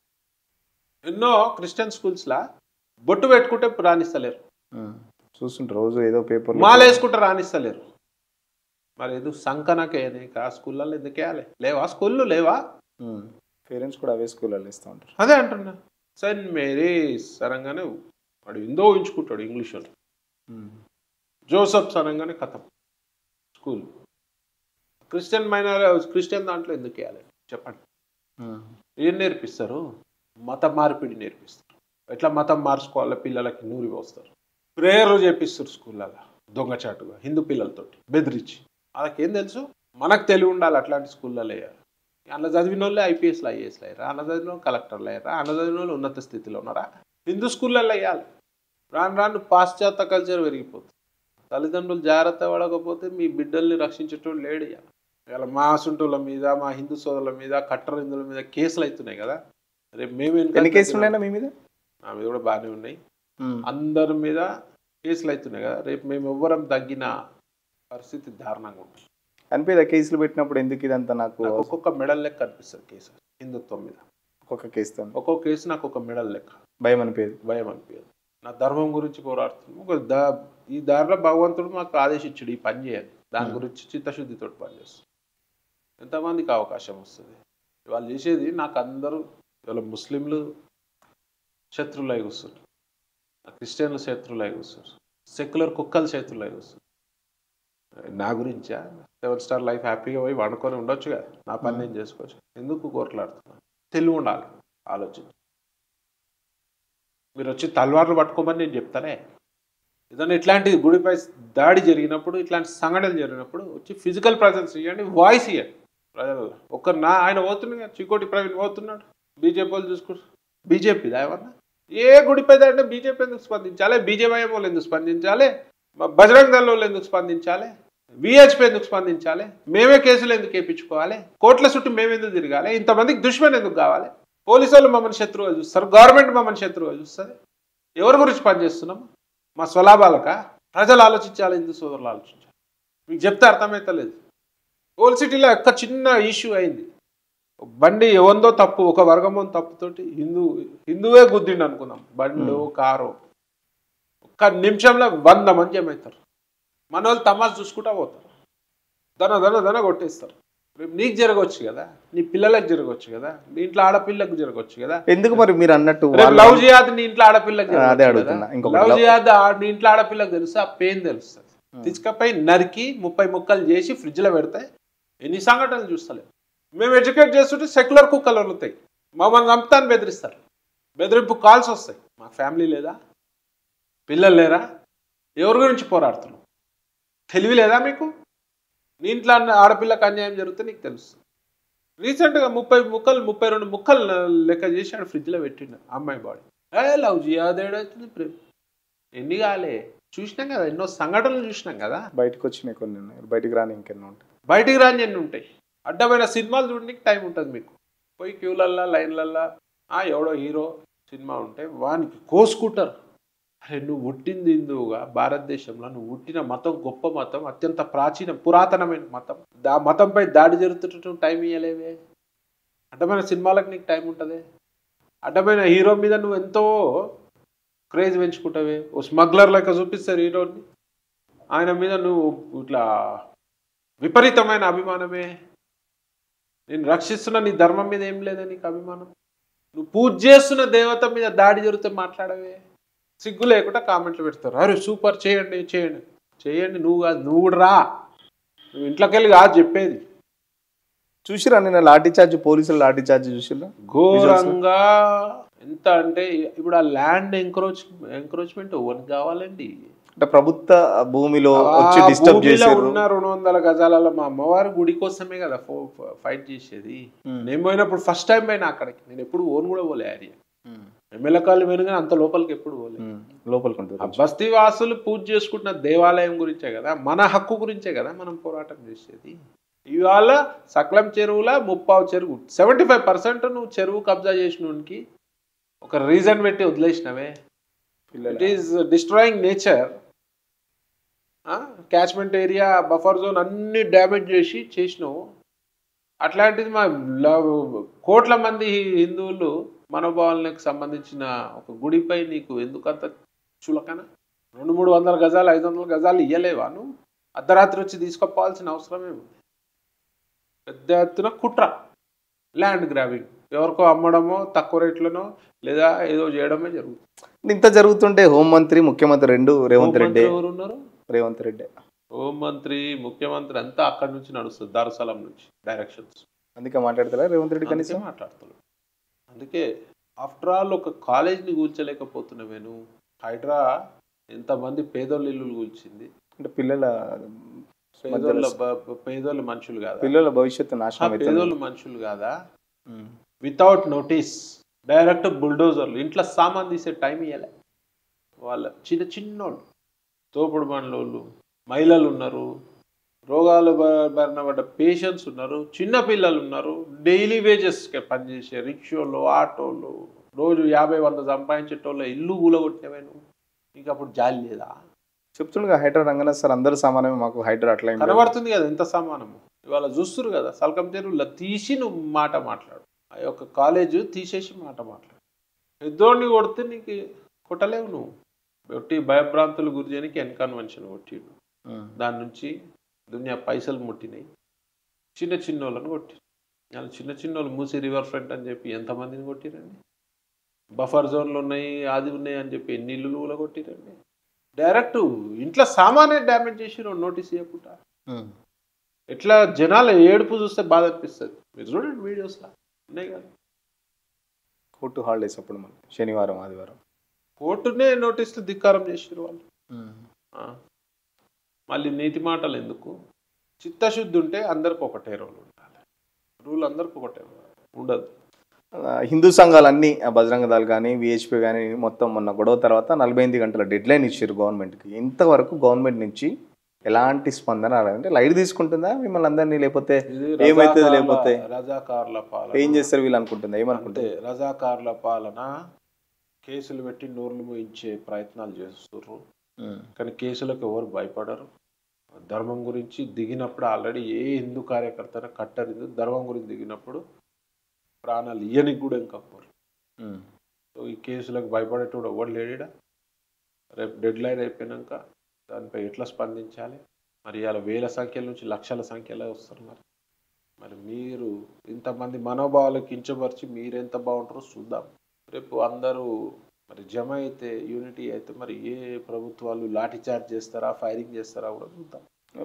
ఎన్నో క్రిస్టియన్ స్కూల్స్లా బొట్టు పెట్టుకుంటే రాణిస్తలేరు. చూస్తుంటారు రోజు ఏదో పేపర్ మాల వేసుకుంటే రాణిస్తలేరు. మరి ఎందుకు సంకనకే ఆ స్కూళ్ళల్లో ఎందుకు వేయాలి? లేవా స్కూళ్ళు? లేవా? పేరెంట్స్ కూడా అవే స్కూళ్ళల్లో ఇస్తూ ఉంటారు. అదే అంటున్నా. సెయింట్ మేరీస్ అనగానే వాడు ఎందో ఊహించుకుంటాడు ఇంగ్లీష్ వాళ్ళు. జోసఫ్స్ అనగానే కథం స్కూల్. క్రిస్టియన్ దాంట్లో ఎందుకు వేయాలి చెప్పండి? ఏం నేర్పిస్తారు? మత మార్పిడి నేర్పిస్తారు. ఎట్లా మతం మార్చుకోవాలో పిల్లలకి నూరి పోస్తారు. ప్రేయర్లు చేపిస్తారు స్కూళ్ళలో దొంగచాటుగా హిందూ పిల్లలతోటి బెదిరించి. వాళ్ళకేం తెలుసు? మనకు తెలివి ఉండాలి అట్లాంటి స్కూళ్ళలో వేయాలి. అందులో చదివిన వాళ్ళే ఐపీఎస్లు ఐఏఎస్లు అయ్యారా, అందులో చదివిన వాళ్ళు కలెక్టర్లు అయ్యారా, అందులో చదివిన వాళ్ళు ఉన్నత స్థితిలో ఉన్నారా? హిందూ స్కూళ్ళల్లో వేయాలి. రాను రాను పాశ్చాత్య కల్చర్ పెరిగిపోతుంది. తల్లిదండ్రులు జాగ్రత్త పడకపోతే మీ బిడ్డల్ని రక్షించేటోళ్ళు లేడు. ఇలా మా అసుంటుల మీద, మా హిందూ సోదరుల మీద, కట్టర్ హిందువుల మీద కేసులు అవుతున్నాయి కదా. రేపు మేము ఎన్ని కేసులు ఉన్నాయన్నా మీ మీద? ఆమె కూడా బాగానే ఉన్నాయి. అందరి మీద కేసులు అవుతున్నాయి కదా, రేపు మేము ఎవ్వరం తగ్గిన పరిస్థితి దారుణంగా ఉంటుంది. అనిపేదా కేసులు పెట్టినప్పుడు ఎందుకు ఇదంతా? నాకు ఒక్కొక్క మెడల్ లెక్క అనిపిస్తుంది కేసు హిందుత్వం మీద. ఒక్కొక్క కేసు నాకు ఒక మెడల్ లెక్క. భయం అనిపించదు. నా ధర్మం గురించి పోరాడుతున్నాం. ఈ దారిలో భగవంతుడు మాకు ఆదేశించాడు ఈ పని చేయాలి, దాని గురించి చిత్తశుద్ధితో పనిచేస్తాం. ఎంతమందికి అవకాశం వస్తుంది? వాళ్ళు చేసేది నాకు అందరూ ఇవాళ ముస్లింలు శత్రువులై కూర్చున్నారు, క్రిస్టియన్లు శత్రువులై కూర్చున్నారు, సెక్యులర్ కుక్కలు శత్రువులై కూర్చున్నారు. నా గురించా? 7 స్టార్ లైఫ్ హ్యాపీగా పోయి వండుకొని ఉండొచ్చు కదా, నా పని నేను చేసుకోవచ్చు. ఎందుకు కోట్లాడుతున్నాను? తెలివి ఉండాలి, ఆలోచన. మీరు వచ్చి తల్వార్లు పట్టుకోమని నేను చెప్తానే. ఏదైనా ఇట్లాంటి గుడిపై దాడి జరిగినప్పుడు, ఇట్లాంటి సంఘటనలు జరిగినప్పుడు వచ్చి ఫిజికల్ ప్రజెన్స్ ఇవ్వండి, వాయిస్ ఇవ్వండి ప్రజలలో. ఆయన పోతున్నాడు, చికోటి ప్రవీణ్ పోతున్నాడు, బీజేపీ వాళ్ళు చూసుకుంటారు. బీజేపీ ఏమన్నా ఏ గుడిపై అంటే బీజేపీ ఎందుకు స్పందించాలి? బీజేపీ వాళ్ళు ఎందుకు స్పందించాలి? బజరంగ దళ వాళ్ళు ఎందుకు స్పందించాలి? విహెచ్పి ఎందుకు స్పందించాలి? మేమే కేసులు ఎందుకు వేయించుకోవాలి? కోట్ల చుట్టూ మేమెందుకు తిరగాలి? ఇంతమందికి దుష్మన్ ఎందుకు కావాలి? పోలీసు వాళ్ళు మమ్మల్ని శత్రువుగా చూస్తారు, గవర్నమెంట్ మమ్మల్ని శత్రువుగా చూస్తుంది. ఎవరి గురించి పనిచేస్తున్నాం? మా స్వలాభాలక? ప్రజలు ఆలోచించాలి, హిందూ సోదరులు ఆలోచించాలి. మీకు చెప్తే అర్థమవుతలేదు. ఓల్డ్ సిటీలో ఒక్క చిన్న ఇష్యూ అయింది, బండి ఎవందో తప్పు, ఒక వర్గమో తప్పుతోటి హిందువే గుద్దిండు అనుకున్నాం, బండి కారు. ఒక్క నిమిషంలో 100 మంది ఏమవుతారు. మన వాళ్ళు తమాషా చూసుకుంటా పోతారు, దన కొట్టేస్తారు. రేపు నీకు జరగవచ్చు కదా, నీ పిల్లలకు జరగవచ్చు కదా, నీ ఇంట్లో ఆడపిల్లకు జరగవచ్చు కదా. ఎందుకు మరి మీరు అన్నట్టు లవ్ జిహాద్ నీ ఇంట్లో ఆడపిల్లకు లవ్ జిహాద్ నీ ఇంట్లో ఆడపిల్లకు తెలుసు, ఆ పెయిన్ తెలుస్తుంది. తీసుకపోయి నరికి 30 ముక్కలు చేసి ఫ్రిడ్జ్లో పెడితే ఎన్ని సంఘటనలు చూస్తలేము. మేము ఎడ్యుకేట్ చేస్తుంటే సెక్యులర్ కుక్కలు వదులుతాయి, మమ్మల్ని చంపుతాను బెదిరిస్తారు, బెదిరింపు కాల్స్ వస్తాయి. మాకు ఫ్యామిలీ లేదా? పిల్లలు లేరా? ఎవరి గురించి పోరాడుతున్నాం? తెలివి లేదా మీకు? నీ ఇంట్లో ఆడపిల్లకు అన్యాయం జరిగితే నీకు తెలుస్తుంది. రీసెంట్గా 32 ముక్కలు లెక్క చేసి ఆడ ఫ్రిడ్జ్లో పెట్టిండు అమ్మాయి బాడీ. లవ్ జిహాద్ ఏడవుతుంది, ప్రేమ ఎన్ని కాలే చూసినాం కదా, ఎన్నో సంఘటనలు చూసినాం కదా. బయటకు వచ్చినాయి కొన్ని, బయటికి రాని ఇంకెన్నో ఉంటాయి. బయటికి రాని ఎన్ని ఉంటాయి. అడ్డమైన సినిమాలు చూడడానికి టైం ఉంటుంది మీకు. పోయి క్యూలల్లా లైన్లల్లా ఎవడో హీరో సినిమా ఉంటే వానికి కోసుకుంటారు. అరే నువ్వు పుట్టింది హిందువుగా భారతదేశంలో, నువ్వు పుట్టిన మతం గొప్ప మతం, అత్యంత పురాతనమైన మతం, మతంపై దాడి జరుగుతున్నట్టు టైం ఇవ్వలేవే. అడ్డమైన సినిమాలకు నీకు టైం ఉంటుంది. అడ్డమైన హీరో మీద నువ్వు ఎంతో క్రేజ్ పెంచుకుంటావే. ఓ స్మగ్లర్ లెక్క చూపిస్తారు హీరోని, ఆయన మీద నువ్వు ఇట్లా విపరీతమైన అభిమానమే. నేను రక్షిస్తున్న నీ ధర్మం మీద ఏం లేదా నీకు అభిమానం? నువ్వు పూజ చేస్తున్న దేవత మీద దాడి జరిగితే మాట్లాడవే. సిగ్గు లేకుండా కామెంట్లు పెడతారు, అరే సూపర్ చేయండి చేయండి చేయండి. నువ్వు కాదు, నువ్వు కూడా రా, నువ్వు ఇంట్లోకి వెళ్ళి కాదు చెప్పేది. చూసిరా నిన్న లాఠీ చార్జ్, పోలీసులు లాఠీ చార్జ్ చూసిరా ఘోరంగా. ఎంత అంటే ఇప్పుడు ఆ ల్యాండ్ ఎంక్రోచ్మెంట్ ఎవరికి కావాలండి? అంటే ప్రభుత్వ భూమిలో వచ్చి డిస్టర్బ్ చేశారు. ఉన్న 200 గజాలలో మా అమ్మవారి గుడి కోసమే కదా ఫైట్ చేసేది. నేను పోయినప్పుడు ఫస్ట్ టైం పోయినా అక్కడికి. నేను ఎప్పుడు ఓన్ కూడా పోలే ఏరియా, ఎమ్మెల్యే కాళ్ళు పోయినా కానీ అంత లోపలికి ఎప్పుడు పోలే. లోపలికి బస్తీ వాసులు పూజ చేసుకుంటున్న దేవాలయం గురించే కదా, మన హక్కు గురించే కదా మనం పోరాటం చేసేది. ఇవాళ సకలం చెరువుల 30 చెరువు 75% నువ్వు చెరువు కబ్జా చేసినోనికి ఒక రీజన్ పెట్టి వదిలేసినవే. It is destroying nature. Catchment area, buffer zone అన్ని డ్యామేజ్ చేసినావు. అట్లాంటిది మా కోట్ల మంది హిందువులు మనోభావాలకు సంబంధించిన ఒక గుడిపై నీకు ఎందుకంత చులకన? 200-300 గజాలు 500 గజాలు ఇయ్యలేవా నువ్వు? అర్ధరాత్రి వచ్చి తీసుకుపోవాల్సిన అవసరమే ఉంది. పెద్ద ఎత్తున కుట్ర, ల్యాండ్ గ్రాబింగ్, ఎవరికో అమ్మడమో తక్కువ రేట్లనో లేదా ఏదో చేయడమే జరుగుతుంది. ఇంత జరుగుతుంటే హోంమంత్రి ముఖ్యమంత్రి రెండు రేవంత్ రెడ్డి ఉన్నారు. రేవంత్ రెడ్డి హోంమంత్రి ముఖ్యమంత్రి అంతా అక్కడి నుంచి నడుస్తుంది, దారుసలం నుంచి డైరెక్షన్స్. అందుకే మాట్లాడతారా రేవంత్ రెడ్డి? కనీసం మాట్లాడతాడు. అందుకే ఆఫ్టర్ ఆల్ ఒక కాలేజ్ని కూల్చలేకపోతున్నావే నువ్వు. హైడ్రా ఎంతమంది పేదోళ్ళ ఇల్లు కూల్చింది అంటే పేదోళ్ళు మనుషులు కాదా? పిల్లల భవిష్యత్తు నాశనం. పేదోళ్ళు మనుషులు కాదా? వితౌట్ నోటీస్ డైరెక్ట్ బుల్డోజర్లు ఇంట్లో సామాన్ తీసే టైం ఇవ్వలే. వాళ్ళ చిన్నోళ్ళు, తోపుడు బండ్లోళ్ళు, మహిళలు ఉన్నారు, రోగాలు బారిన పడ్డ పేషెంట్స్ ఉన్నారు, చిన్న పిల్లలు ఉన్నారు, డైలీ వేజెస్కి పనిచేసే రిక్షోలు, ఆటోలు, రోజు 50-100 సంపాదించేటోళ్ళ ఇల్లు కూలగొట్టినవే నువ్వు. నీకు అప్పుడు జాలి లేదా? చెప్తుండగా హైడ్రా రంగనాథ్ సార్ అందరూ సమానమే, మాకు హైడ్రా అట్లా ఏం లేదు. కనబడుతుంది కదా ఎంత సమానము. ఇవాళ చూస్తురు కదా సల్కం చెరువులో తీసి నువ్వు మాట మాట్లాడు. ఆ యొక్క కాలేజ్ తీసేసి మాట మాట్లాడు. పెద్దోడిని కొడితే నీకు కొట్టలేవు నువ్వు. కొట్టి భయభ్రాంతులు గురి చేయడానికి ఎన్కన్వెన్షన్ కొట్టిడు. దాని నుంచి దునియా పైసలు ముట్టినాయి. చిన్న చిన్న వాళ్ళని కొట్టిరు. చిన్న చిన్న వాళ్ళు మూసి రివర్ ఫ్రంట్ అని చెప్పి ఎంతమందిని కొట్టిరండి. బఫర్ జోన్లు ఉన్నాయి, అది ఉన్నాయి అని చెప్పి ఎన్ని ఇల్లులు కూడా కొట్టిరండి. డైరెక్ట్ ఇంట్లో సామానే డ్యామేజ్ చేసిరు నోటీస్ ఇవ్వకుండా. ఎట్లా జనాల ఏడుపు చూస్తే బాధ అనిపిస్తుంది. మీరు చూడండి వీడియోస్లో ఉన్నాయి కదా. కోర్టు హాలిడేస్ అప్పుడు మళ్ళీ శనివారం ఆదివారం కోర్టునే నోటీసులు ధిక్కారం చేసిరు వాళ్ళు. మళ్ళీ నీతి మాటలు ఎందుకు? చిత్తశుద్ధి ఉంటే అందరికి ఒకటే రూల్ ఉండాలి. రూల్ అందరికి ఒకటే ఉండదు. హిందూ సంఘాలన్నీ బజరంగ దళ్ కానీ విహెచ్పి కానీ మొత్తం మొన్న గొడవ తర్వాత 48 గంటల డెడ్ లైన్ ఇచ్చారు గవర్నమెంట్కి. ఇంతవరకు గవర్నమెంట్ నుంచి ఎలాంటి స్పందన రాలేదంటే లైట్ తీసుకుంటుందా మిమ్మల్ని అందరినీ, లేకపోతే ఏమైతుంది, లేకపోతే రజాకారుల పాలన ఏం చేస్తారు వీళ్ళు అనుకుంటుందా, ఏమనుకుంటే రజాకారుల పాలన కేసులు పెట్టి నోర్లు మోయించే ప్రయత్నాలు చేస్తుర్రు. కానీ కేసులకు ఎవరు భయపడరు. ధర్మం గురించి దిగినప్పుడు ఆల్రెడీ ఏ హిందూ కార్యకర్త కట్టర్ హిందూ ధర్మం గురించి దిగినప్పుడు ప్రాణాలు ఇయ్యనికి కూడా ఇంకా పోరు. సో ఈ కేసులకు భయపడేటోడు ఎవరు లేడా? రేపు డెడ్ లైన్ అయిపోయినాక దానిపై ఎట్లా స్పందించాలి? మరి ఇలా వేల సంఖ్యల నుంచి లక్షల సంఖ్యలో వస్తున్నారు. మరి మీరు ఇంతమంది మనోభావాలకు కించపరిచి మీరెంత బాగుంటారో చూద్దాం. రేపు అందరూ మరి జమ అయితే యూనిటీ అయితే మరి ఏ ప్రభుత్వాలు లాఠీ చార్జ్ చేస్తారా, ఫైరింగ్ చేస్తారా కూడా చూద్దాం.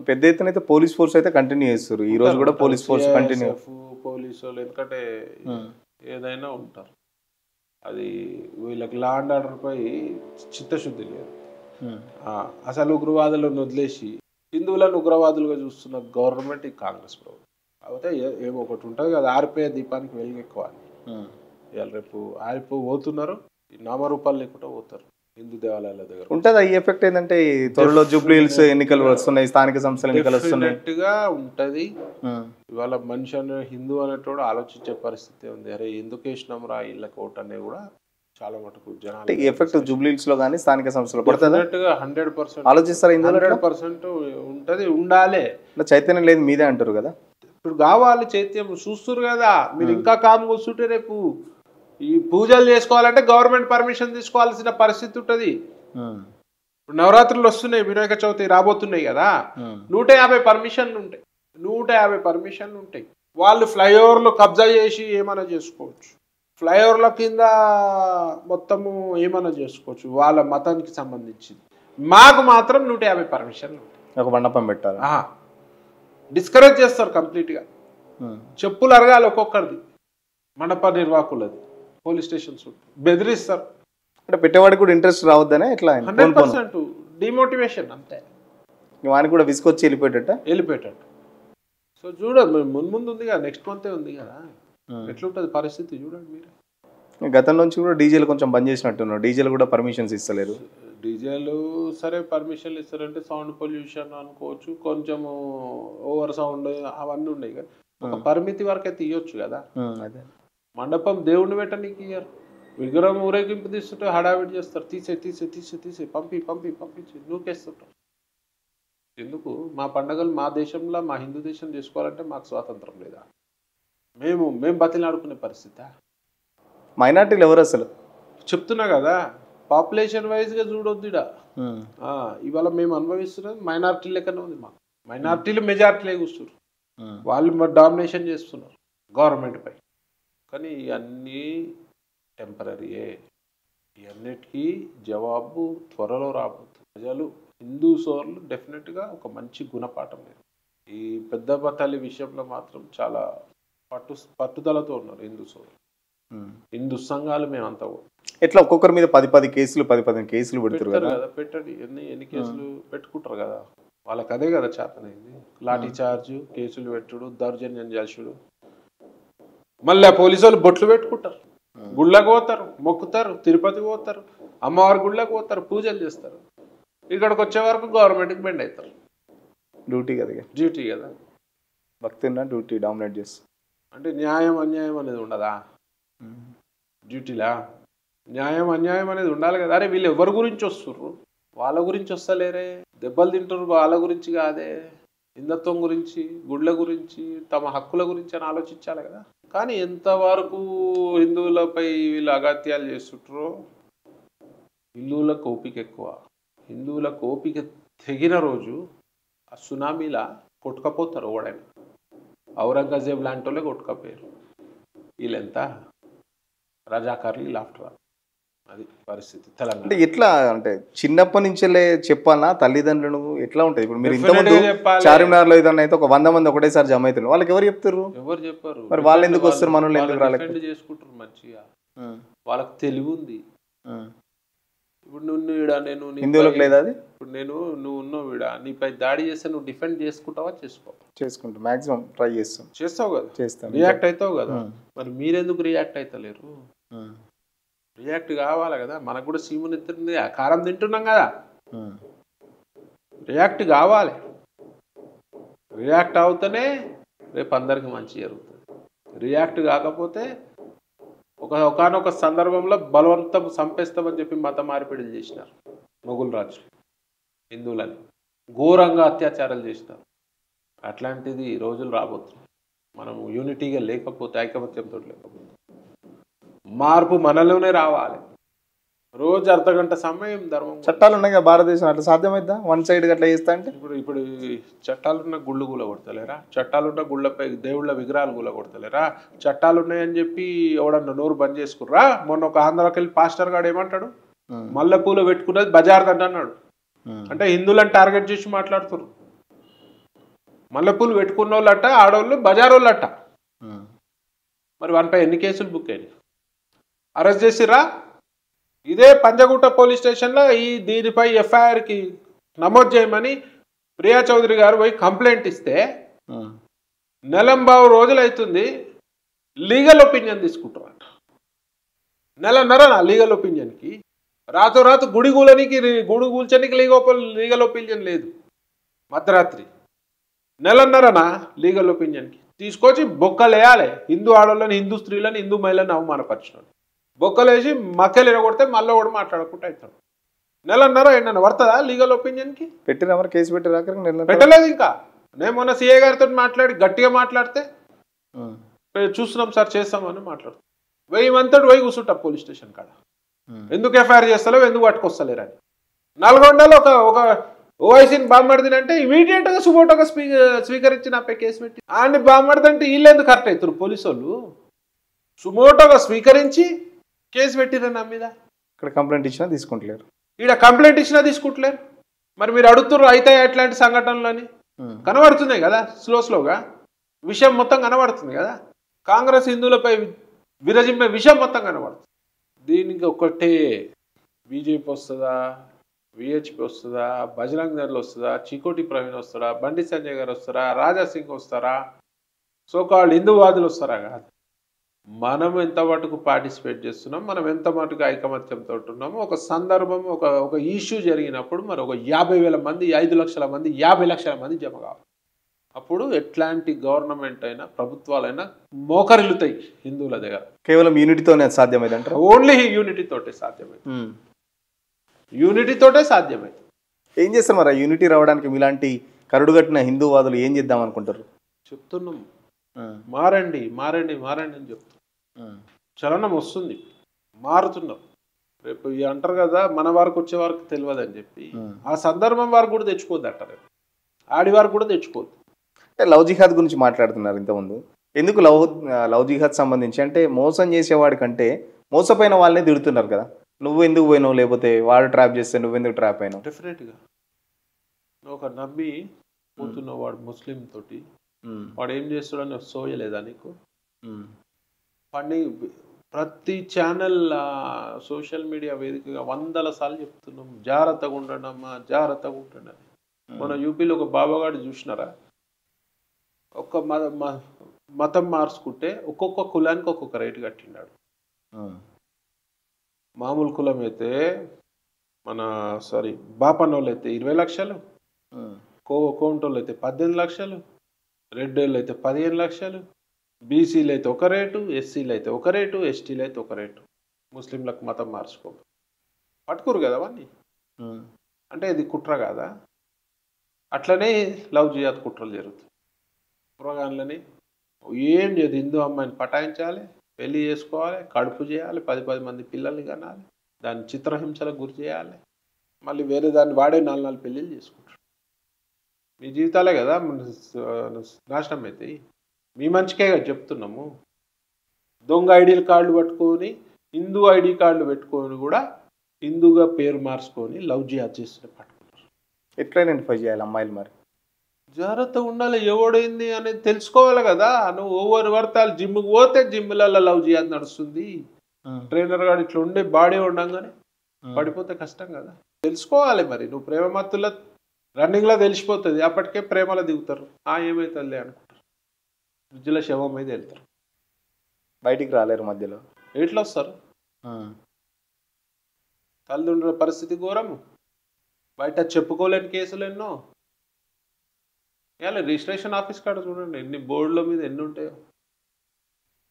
పెద్ద ఎత్తున అయితే పోలీస్ ఫోర్స్ అయితే కంటిన్యూ చేస్తారు. ఈ రోజు కూడా పోలీస్ ఫోర్స్ కంటిన్యూ, పోలీసు వాళ్ళు ఎందుకంటే ఏదైనా ఉంటారు. అది వీళ్ళకి లా అండ్ ఆర్డర్ పై చిత్తశుద్ధి లేదు. అసలు ఉగ్రవాదులను వదిలేసి హిందువులను ఉగ్రవాదులుగా చూస్తున్న గవర్నమెంట్ ఈ కాంగ్రెస్ ప్రభుత్వం. కాకపోతే ఏమో ఒకటి ఉంటుంది కదా, ఆరిపోయే దీపానికి వెలుగు ఎక్కువ అని. ఇవాళ రేపు ఆరిపోతున్నారు, నామరూపాలు లేకుండా పోతారు హిందూ దేవాలయాల దగ్గర. ఉంటుంది ఈ ఎఫెక్ట్ ఏంటంటే త్వరలో జూబ్లీ హిల్స్ ఎన్నికలు వస్తున్నాయి, స్థానిక సంస్థల ఎన్నికలు వస్తున్నాయి. ఉంటది. ఇవాళ మనిషి అనే హిందూ అనేటోడు ఆలోచించే పరిస్థితి ఉంది. అరే ఎందుకు వేసినాం రా ఇళ్ళ కోట్ అనేది కూడా చాలా మటుకు జనాలు ఎఫెక్ట్ జూబ్లీ హిల్స్ లో కానీ స్థానిక సంస్థలు పడుతుంది. 100% ఆలోచిస్తారు. 100% ఉంటది, ఉండాలి. చైతన్యం లేదు మీదే అంటారు కదా. ఇప్పుడు కావాలి చైత్యం. చూస్తున్నారు కదా మీరు, ఇంకా కాము కూర్చుంటే రేపు ఈ పూజలు చేసుకోవాలంటే గవర్నమెంట్ పర్మిషన్ తీసుకోవాల్సిన పరిస్థితి ఉంటుంది. ఇప్పుడు నవరాత్రులు వస్తున్నాయి, వినాయక చవితి రాబోతున్నాయి కదా, 150 పర్మిషన్లు ఉంటాయి. 150 పర్మిషన్లు ఉంటాయి. వాళ్ళు ఫ్లైఓవర్లు కబ్జా చేసి ఏమైనా చేసుకోవచ్చు, ఫ్లైఓవర్ల కింద మొత్తము ఏమైనా చేసుకోవచ్చు వాళ్ళ మతానికి సంబంధించింది. మాకు మాత్రం 150 పర్మిషన్లు ఉంటాయి. ఒక మండపం పెట్టాలి, డిస్కరేజ్ చేస్తారు కంప్లీట్గా. చెప్పులు అరగాలి ఒక్కొక్కరిది, మండప నిర్వాహకులది, పోలీస్ స్టేషన్స్ బెదిరిస్తారు. అంటే పెట్టేవాడికి కూడా ఇంట్రెస్ట్ రావద్దనే ఇట్లా 100% డిమోటివేషన్ అంతే. వానికి కూడా విసుకొచ్చి వెళ్ళిపోయేటట్టు. సో చూడండి ముందు ఉంది కదా, నెక్స్ట్ మంతే ఉంది కదా, ఎట్లుంటుంది పరిస్థితి చూడండి మీరు. గతం నుంచి కూడా డీజేలు కొంచెం బంద్ చేసినట్టున్నారు. డీజేలు కూడా పర్మిషన్స్ ఇస్తలేరు. డీజేలు సరే పర్మిషన్లు ఇస్తారంటే సౌండ్ పొల్యూషన్ అనుకోవచ్చు, కొంచెము ఓవర్ సౌండ్ అవన్నీ ఉన్నాయి కదా, ఒక పరిమితి వరకు అయితే ఇవ్వచ్చు కదా. అదే మండపం దేవుడిని పెట్టడానికి ఇయ్యరు. విగ్రహం ఊరేగింపు తీస్తుంటే హడావిడి చేస్తారు, తీసే పంపించి నూకేస్తుంటారు. ఎందుకు? మా పండగలు మా దేశంలో, మా హిందూ దేశం చేసుకోవాలంటే మాకు స్వాతంత్రం లేదా? మేము బతిలాడుకునే పరిస్థితి. మైనార్టీలు ఎవరు అసలు చెప్తున్నా కదా, పాపులేషన్ వైజ్గా చూడొద్దు ఇడ. ఇవాళ మేము అనుభవిస్తున్నది మైనార్టీ లెక్కనే ఉంది. మాకు మైనార్టీలు మెజార్టీలే కూర్చున్నారు, వాళ్ళు డామినేషన్ చేస్తున్నారు గవర్నమెంట్ పై. కానీ ఇవన్నీ టెంపరీయే. ఇవన్నిటికీ జవాబు త్వరలో రాబోతుంది. ప్రజలు హిందూ సోర్లు డెఫినెట్గా ఒక మంచి గుణపాఠం లేదు. ఈ పెద్ద బతాలి విషయంలో మాత్రం చాలా పట్టుదలతో ఉన్నారు హిందూ సోర్లు. హిందూ సంఘాలు మేమంతా ఎట్లా ఒక్కొక్కరి మీద 10 కేసులు 10 కేసులు పెడతారు కదా. పెట్టండి, ఎన్ని కేసులు పెట్టుకుంటారు కదా, వాళ్ళకి అదే కదా చేతనైంది. లాఠీ చార్జ్, కేసులు పెట్టుడు, దౌర్జన్యం చేసుడు. మళ్ళీ పోలీసు వాళ్ళు బొట్లు పెట్టుకుంటారు, గుళ్ళకు పోతారు, మొక్కుతారు, తిరుపతికి పోతారు, అమ్మవారి గుళ్ళకు పోతారు, పూజలు చేస్తారు. ఇక్కడికి వచ్చే వరకు గవర్నమెంట్కి బెండ్ అవుతారు. డ్యూటీ కదా, భక్తి ఉన్న డ్యూటీ డామినేట్ చేస్తారు. అంటే న్యాయం అన్యాయం అనేది ఉండదా డ్యూటీలా? న్యాయం అన్యాయం అనేది ఉండాలి కదా. అరే వీళ్ళు ఎవరి గురించి వస్తుర్రు, వాళ్ళ గురించి వస్తలేరే, దెబ్బలు తింటారు వాళ్ళ గురించి కాదే, హిందుత్వం గురించి, గుళ్ళ గురించి, తమ హక్కుల గురించి అని ఆలోచించాలి కదా. కానీ ఎంతవరకు హిందువులపై వీళ్ళు అగత్యాలు చేస్తుంటారో. హిందువులకు ఓపిక ఎక్కువ. హిందువులకు ఓపిక తెగిన రోజు ఆ సునామీలా కొట్టుకపోతారు ఓడైనా. ఔరంగజేబ్ లాంటి వాళ్ళే కొట్టుకపోయారు. వీళ్ళెంత రజాకారులు వీళ్ళు ఆఫ్టర్ ఆల్. అది పరిస్థితి తెలంగాణ. అంటే ఎట్లా అంటే చిన్నప్పటి నుంచెల్లే చెప్పాలా తల్లిదండ్రులు ఎట్లా ఉంటుంది? ఇప్పుడు మీరు ఇంతకుముందు Definitely చెప్పాలి. చార్మినార్లో ఏదన్నా అయితే ఒక 100 మంది ఒకటేసారి జమ అవుతున్నారు, వాళ్ళకి ఎవరు చెప్తారు? ఎవరు చెప్పారు? మరి వాళ్ళు ఎందుకు వస్తారు, మనోళ్ళు ఎందుకు రాలేదు? డిఫెండ్ చేసుకుంటారు మంచిగా. వాళ్ళకి తెలివి ఉంది. ఇప్పుడు నువ్వు ఈడ నేను హిందువులకు లేదా అది? ఇప్పుడు నువ్వు ఉన్నావు ఈడ, నీపై దాడి చేస్తే నువ్వు డిఫెండ్ చేసుకుంటావా? చేసుకుంటాం, మాక్సిమం ట్రై చేస్తావు కదా, చేస్తాం, రియాక్ట్ అవుతావు కదా. మరి మీరెందుకు రియాక్ట్ అవుతలేరు? రియాక్ట్ కావాలి కదా. మనకు కూడా సీముని ఎత్తుంది, కారం తింటున్నాం కదా, రియాక్ట్ కావాలి. రియాక్ట్ అవుతేనే రేపు అందరికి మంచి జరుగుతుంది. రియాక్ట్ కాకపోతే ఒకనొక సందర్భంలో బలవంతం చంపేస్తామని చెప్పి మత మార్పిడిలు చేసినారు మొఘల్ రాజులు. హిందువులని ఘోరంగా అత్యాచారాలు చేసినారు. అట్లాంటిది రోజులు రాబోతున్నాయి. మనం యూనిటీగా లేకపోతే, ఐకమత్యంతో లేకపోతే మార్పు మనలోనే రావాలి. రోజు అర్ధగంట సమయం ధర్మం. చట్టాలు ఉన్నాయి కదా భారతదేశం, అట్లా సాధ్యమైద్దా? వన్ సైడ్ అట్లా చేస్తా అంటే ఇప్పుడు చట్టాలున్న గుళ్ళు గుల కొడతలేరా? చట్టాలున్న గుళ్ళపై దేవుళ్ళ విగ్రహాలు గుల కొడతలేరా? చట్టాలు ఉన్నాయని చెప్పి ఎవడన్నా నోరు బంద్ చేసుకుర్రా? మొన్న ఒక ఆంధ్రాకి వెళ్ళి పాస్టర్ గాడు ఏమంటాడు, మల్లెపూలు పెట్టుకున్నది బజార్దంట అన్నాడు. అంటే హిందువులను టార్గెట్ చేసి మాట్లాడుతున్నారు. మల్లెపూలు పెట్టుకున్న వాళ్ళట ఆడవాళ్ళు బజార్ వాళ్ళట. మరి వానిపై ఎన్ని కేసులు బుక్ అయినాయి? అరెస్ట్ చేసిర్రా? ఇదే పంజగుట్ట పోలీస్ స్టేషన్లో దీనిపై ఎఫ్ఐఆర్కి నమోదు చేయమని ప్రియా చౌదరి గారు పోయి కంప్లైంట్ ఇస్తే 49 రోజులు అవుతుంది. లీగల్ ఒపీనియన్ తీసుకుంటారంట. 1.5 లీగల్ ఒపీనియన్కి. రాతోరాతు గుడి కూల్చనికి లీగల్ ఒపీనియన్ లేదు. మధ్యరాత్రి 1.5 లీగల్ ఒపీనియన్కి తీసుకొచ్చి బొక్కలేయాలి. హిందూ ఆడవాళ్ళని, హిందూ స్త్రీలను, హిందూ మహిళలను అవమానపరిచినాడు. బొక్కలేసి మక్కలు ఎరగొడితే మళ్ళీ కూడా మాట్లాడుకుంటూ అవుతాడు. 1.5 ఏంటన్నా పడుతుందా లీగల్ ఒపీనియన్కి? పెట్టిన కేసు పెట్టలేదు ఇంకా. నేను మొన్న సిఐ గారితో మాట్లాడి గట్టిగా మాట్లాడితే చూస్తున్నాం సార్ చేస్తామని మాట్లాడుతాం. 1000 మంది పోయి కూర్చుంటా పోలీస్ స్టేషన్ కాడ. ఎందుకు ఎఫ్ఐఆర్ చేస్తలేవు, ఎందుకు పట్టుకొస్తలేరు అని. నల్గొండలో ఒక ఓవైసీని బాంబడిదినంటే ఇమీడియట్గా సుమోటోగా స్వీకరించి నాపై కేసు పెట్టి ఆయన్ని బాంబడిదంటే వీళ్ళు ఎందుకు కరెక్ట్ అవుతారు? పోలీసు వాళ్ళు సుమోటోగా స్వీకరించి కేసు పెట్టిరా నా మీద. ఇక్కడ కంప్లైంట్ ఇచ్చినా తీసుకుంటలేరు, ఈడ కంప్లైంట్ ఇచ్చినా తీసుకుంటలేరు. మరి మీరు అడుగుతున్నారు అయితే ఎట్లాంటి సంఘటనలని కనబడుతున్నాయి కదా, స్లోగా విషయం మొత్తం కనబడుతుంది కదా. కాంగ్రెస్ హిందువులపై విరజింపే విషయం మొత్తం కనబడుతుంది. దీనికి ఒకటే బీజేపీ వస్తుందా, విహెచ్పి వస్తుందా, బజరంగ్ దళ్ వస్తుందా, చికోటి ప్రవీణ్ వస్తారా, బండి సంజయ్ గారు వస్తారా, రాజా సింగ్ వస్తారా, సోకాల్డ్ హిందూవాదులు వస్తారా? కాదు. మనం ఎంత మటుకు పార్టిసిపేట్ చేస్తున్నాం, మనం ఎంత మటుకు ఐకమత్యంతో ఉంటున్నాము. ఒక సందర్భం, ఒక ఇష్యూ జరిగినప్పుడు మరి ఒక 50,000 మంది, 5 లక్షల మంది, 50 లక్షల మంది జమ కావాలి. అప్పుడు ఎట్లాంటి గవర్నమెంట్ అయినా, ప్రభుత్వాలైనా మోకరిల్లుతాయి హిందువుల దగ్గర. కేవలం యూనిటీతోనే సాధ్యమైంది అంటారు. ఓన్లీ యూనిటీతోటే సాధ్యమైంది. యూనిటీతోటే సాధ్యమైంది. ఏం చేస్తారు మరి యూనిటీ రావడానికి? మీలాంటి కరుడుగట్టిన హిందూవాదులు ఏం చేద్దాం అనుకుంటారు? చెప్తున్నాం, మారండి మారండి మారండి అని చెప్తున్నాం. చలనం వస్తుంది, మారుతున్నాం. రేపు అంటారు కదా మన వారికి వచ్చే వారికి తెలియదు అని చెప్పి, ఆ సందర్భం వారికి కూడా తెచ్చుకోవద్దు అంటారు. ఆడి వారికి కూడా తెచ్చుకోవద్దు. లవ్ జిహాద్ గురించి మాట్లాడుతున్నారు ఇంతకుముందు. ఎందుకు లవ్ జిహాద్ సంబంధించి అంటే మోసం చేసేవాడి కంటే మోసపోయిన వాళ్ళని తిడుతున్నారు కదా. నువ్వు ఎందుకు పోయినావు, లేకపోతే వాడు ట్రాప్ చేస్తే నువ్వెందుకు ట్రాప్ అయినావు? డెఫినెట్గా ఒక నమ్మి పోతున్నావు వాడు ముస్లిం తోటి, వాడు ఏం చేస్తాడని సోయలేదా నీకు? వాడిని ప్రతి ఛానల్, సోషల్ మీడియా వేదికగా 100 సార్లు చెప్తున్నాం, జాగ్రత్తగా ఉండండి అమ్మా, జాగ్రత్తగా ఉండండి అని. మన యూపీలో ఒక బాబాగాడు చూసినారా, ఒక్క మతం మార్చుకుంటే ఒక్కొక్క కులానికి ఒక్కొక్క రేటు కట్టినాడు. మామూలు కులం అయితే బాపన్నోళ్ళు అయితే 20 లక్షలు, కోంటోళ్ళు అయితే 18 లక్షలు, రెడ్డోళ్ళు అయితే 15 లక్షలు, బీసీలు అయితే ఒక రేటు, ఎస్సీలు అయితే ఒక రేటు, ఎస్టీలు అయితే ఒక రేటు. ముస్లింలకు మతం మార్చుకో పట్టుకురు కదా అవన్నీ. అంటే ఇది కుట్ర కాదా? అట్లనే లవ్ జిహాద్ కుట్రలు జరుగుతాయి. పురగాన్లని ఏం చేయదు, హిందూ అమ్మాయిని పటాయించాలి, పెళ్లి చేసుకోవాలి, కడుపు చేయాలి, 10 మంది పిల్లల్ని కనాలి, దాన్ని చిత్రహింసలకు గురి చేయాలి, మళ్ళీ వేరే దాన్ని వాడే 4 పెళ్ళిళ్ళు చేసుకుంటారు. మీ జీవితాలే కదా నాశనం అవుతాయి. మీ మంచికే కదా చెప్తున్నాము. దొంగ ఐడీల కార్డులు పట్టుకొని, హిందూ ఐడి కార్డులు పెట్టుకొని కూడా హిందూగా పేరు మార్చుకొని లవ్ జిహాద్ చేస్తుంటే పట్టుకుంటారు. ఎట్లా ఐడెంటిఫై చేయాలి అమ్మాయిలు మరి? జాగ్రత్తగా ఉండాలి, ఎవడైంది అనేది తెలుసుకోవాలి కదా. నువ్వు ఓవర్ వర్తాలు జిమ్కి పోతే జిమ్లలో లవ్ జిహాద్ నడుస్తుంది. ట్రైనర్ గారు ఇట్లా ఉండే బాడీ ఉండగానే పడిపోతే కష్టం కదా. తెలుసుకోవాలి మరి. నువ్వు ప్రేమ మత్తుల రన్నింగ్లో తెలిసిపోతుంది, అప్పటికే ప్రేమలో దిగుతారు. ఏమవుతుంది అనుకుంటారు, ఫ్రిడ్జ్లో శవం మీద వెళ్తారు, బయటికి రాలేరు, మధ్యలో ఎట్లా వస్తారు? తల్లిదండ్రుల పరిస్థితి ఘోరము, బయట చెప్పుకోలేని కేసులు ఎన్నో. ఇలా రిజిస్ట్రేషన్ ఆఫీస్ కాడ చూడండి ఎన్ని బోర్డుల మీద ఎన్ని ఉంటాయో.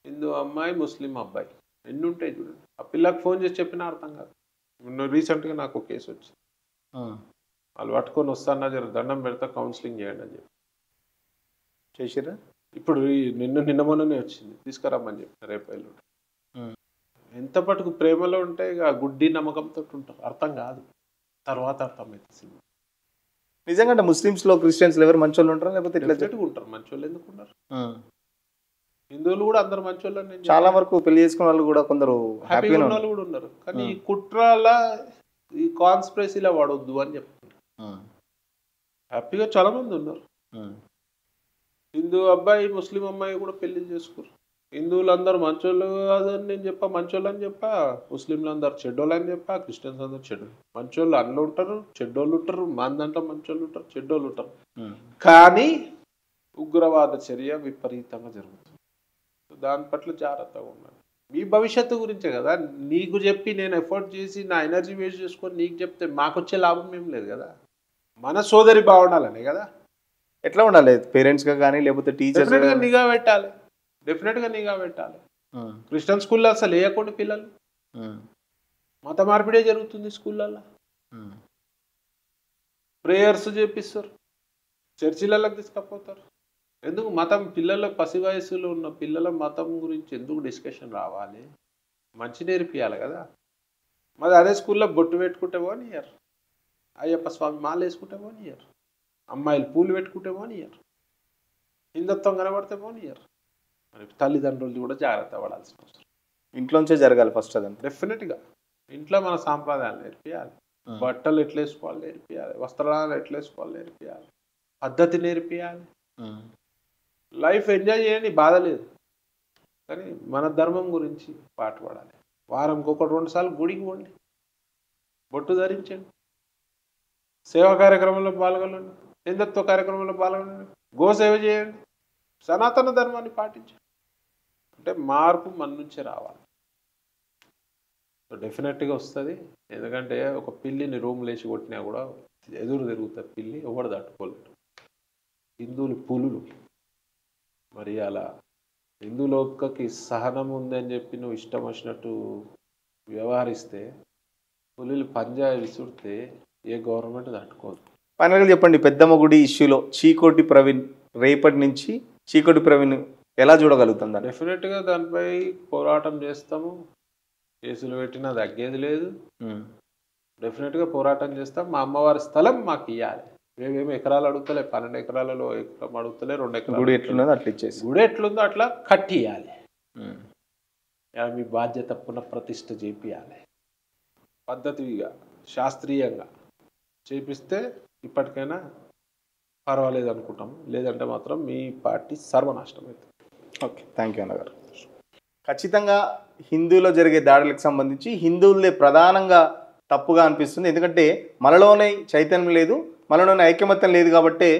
హిందూ అమ్మాయి, ముస్లిం అబ్బాయి, ఎన్ని ఉంటాయి చూడండి. ఆ పిల్లకి ఫోన్ చేసి చెప్పినా అర్థం కాదు. రీసెంట్గా నాకు ఒక కేసు వచ్చింది. వాళ్ళు పట్టుకొని వస్తానా జర దండం పెడతా, కౌన్సిలింగ్ చేయండి అని చెప్పి చేసిరా. ఇప్పుడు నిన్న మొన్ననే వచ్చింది, తీసుకురమ్మని చెప్పి రేపు ఎల్లుండి. ఎంత పట్టుకు ప్రేమలో ఉంటే ఇక గుడ్డి నమ్మకంతో ఉంటారు, అర్థం కాదు, తర్వాత అర్థమవుతుంది. నిజంగా ముస్లిమ్స్లో క్రిస్టియన్స్లో ఎవరు మంచోళ్ళు ఉంటారా, లేకపోతే ఇట్లా ఉంటారు? మంచోళ్ళు ఎందుకు ఉన్నారు? హిందువులు కూడా అందరు మంచోళ్ళు. చాలా వరకు పెళ్లి చేసుకున్న వాళ్ళు కూడా కొందరు హ్యాపీగా ఉన్న వాళ్ళు కూడా ఉన్నారు. కానీ ఈ కుట్రాల ఈ కాన్స్పిరసీలో వాడొద్దు అని చెప్తున్నారు. హ్యాపీగా చాలా మంది ఉన్నారు. హిందూ అబ్బాయి, ముస్లిం అమ్మాయి కూడా పెళ్లి చేసుకోరు. హిందువులు అందరూ మంచోళ్ళు కాదని నేను చెప్పా, మంచోళ్ళు అని చెప్పా. ముస్లింలు అందరు చెడ్డోళ్ళు అని చెప్పా, క్రిస్టియన్స్ అందరు చెడ్డోళ్ళు. మంచోళ్ళు అందులో ఉంటారు, చెడ్డోళ్ళు ఉంటారు, మన దాంట్లో మంచోళ్ళు ఉంటారు, చెడ్డోళ్ళు ఉంటారు. కానీ ఉగ్రవాద చర్య విపరీతంగా జరుగుతుంది. దాని పట్ల జాగ్రత్తగా ఉండాలి. మీ భవిష్యత్తు గురించే కదా. నీకు చెప్పి నేను ఎఫర్ట్ చేసి నా ఎనర్జీ వేస్ట్ చేసుకొని నీకు చెప్తే మాకు వచ్చే లాభం ఏం లేదు కదా. మన సోదరి బాగుండాలనే కదా. ఎట్లా ఉండాలి? పేరెంట్స్గా కానీ లేకపోతే టీచర్స్ నిఘా పెట్టాలి, డెఫినెట్గా నిఘా పెట్టాలి. క్రిస్టియన్ స్కూల్లో అసలు వేయకుండా పిల్లలు మత మార్పిడే జరుగుతుంది. స్కూళ్ళల్లో ప్రేయర్స్ చేపిస్తారు, చర్చిలలోకి తీసుకపోతారు. ఎందుకు మతం పిల్లల పసి వయసులో ఉన్న పిల్లల మతం గురించి ఎందుకు డిస్కషన్ రావాలి? మంచి నేర్పియాలి కదా. మరి అదే స్కూల్లో బొట్టు పెట్టుకుంటే పోని ఇయర్, అయ్యప్ప స్వామి మాల వేసుకుంటే పోని ఇయర్, అమ్మాయిలు పూలు పెట్టుకుంటే పోని ఇయర్, హిందుత్వం కనబడితే పోని ఇయర్. మరి తల్లిదండ్రులు కూడా జాగ్రత్త పడాల్సిన అవసరం. ఇంట్లోంచే జరగాలి ఫస్ట్. అదంతా డెఫినెట్గా ఇంట్లో మన సాంప్రదాయాలు నేర్పియాలి. బట్టలు ఎట్లా వేసుకోవాలి నేర్పియాలి, వస్త్రాలు ఎట్లా వేసుకోవాలి నేర్పియాలి, పద్ధతి నేర్పియాలి. లైఫ్ ఎంజాయ్ చేయండి, బాధ లేదు. కానీ మన ధర్మం గురించి పాటుపడాలి. వారంకి 1-2 సార్లు గుడికి పోండి, బొట్టు ధరించండి, సేవా కార్యక్రమంలో పాల్గొనండి, హిందుత్వ కార్యక్రమంలో పాల్గొనండి, గోసేవ చేయండి, సనాతన ధర్మాన్ని పాటించండి. అంటే మార్పు మన నుంచే రావాలి. సో డెఫినెట్గా వస్తుంది. ఎందుకంటే ఒక పిల్లిని రూమ్ లేచి కొట్టినా కూడా ఎదురు తిరుగుతుంది పిల్లి, ఎవడు తట్టుకోలేడు. హిందువులు పులులు. మరి అలా హిందువులకి సహనం ఉందని చెప్పి నువ్వు ఇష్టం వచ్చినట్టు వ్యవహరిస్తే, పులులు పంజా విసుడితే ఏ గవర్నమెంట్ తట్టుకోదు. ఫైనల్గా చెప్పండి, పెద్దమ్మ గుడి ఇష్యూలో చీకోటి ప్రవీణ్ రేపటి నుంచి చీకోటి ప్రవీణ్ ఎలా చూడగలుగుతుంది? డెఫినెట్గా దానిపై పోరాటం చేస్తాము. కేసులు పెట్టినా తగ్గేది లేదు. డెఫినెట్గా పోరాటం చేస్తాం. మా అమ్మవారి స్థలం మాకు ఇవ్వాలి. మేమేమి ఎకరాలు అడుగుతలే, 12 ఎకరాలలో ఎకరం అడుగుతలే, 2 ఎకరాలు. గుడి ఎట్లున్నదో అట్లా ఇచ్చేసి, గుడి ఎట్లుందో అట్లా కట్టియాలి. మీ బాధ్యత పునఃప్రతిష్ఠ చేపియాలి. పద్ధతిగా శాస్త్రీయంగా చేపిస్తే ఇప్పటికైనా పర్వాలేదు అనుకుంటాం. లేదంటే మాత్రం మీ పార్టీ సర్వనాశనం అవుతుంది. ఓకే, థ్యాంక్ యూ అన్నగారు. ఖచ్చితంగా హిందువులో జరిగే దాడులకు సంబంధించి హిందువులే ప్రధానంగా తప్పుగా అనిపిస్తుంది. ఎందుకంటే మనలోనే చైతన్యం లేదు, మనలోనే ఐకమత్యం లేదు. కాబట్టి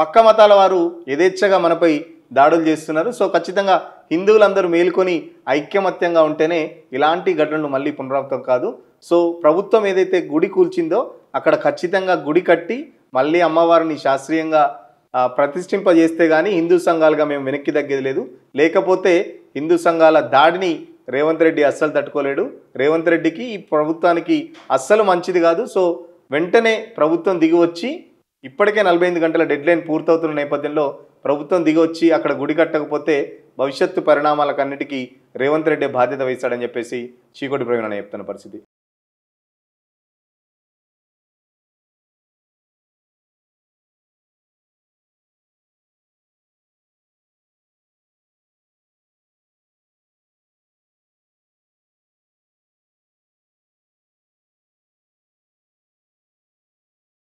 పక్క మతాల వారు యథేచ్ఛగా మనపై దాడులు చేస్తున్నారు. సో ఖచ్చితంగా హిందువులందరూ మేలుకొని ఐక్యమత్యంగా ఉంటేనే ఇలాంటి ఘటనలు మళ్ళీ పునరావృతం కాదు. సో ప్రభుత్వం ఏదైతే గుడి కూల్చిందో అక్కడ ఖచ్చితంగా గుడి కట్టి మళ్ళీ అమ్మవారిని శాస్త్రీయంగా ప్రతిష్ఠింపజేస్తే కానీ హిందూ సంఘాలుగా మేము వెనక్కి తగ్గేది లేదు. లేకపోతే హిందూ సంఘాల దాడిని రేవంత్ రెడ్డి అస్సలు తట్టుకోలేడు. రేవంత్ రెడ్డికి ఈ ప్రభుత్వానికి అస్సలు మంచిది కాదు. సో వెంటనే ప్రభుత్వం దిగి వచ్చి, ఇప్పటికే 48 గంటల డెడ్లైన్ పూర్తవుతున్న నేపథ్యంలో ప్రభుత్వం దిగి వచ్చి అక్కడ గుడి కట్టకపోతే భవిష్యత్తు పరిణామాలకన్నిటికీ రేవంత్ రెడ్డి బాధ్యత వహిస్తాడని చెప్పేసి చీకోటి ప్రవీణ్ అనే చెప్తున్న పరిస్థితి.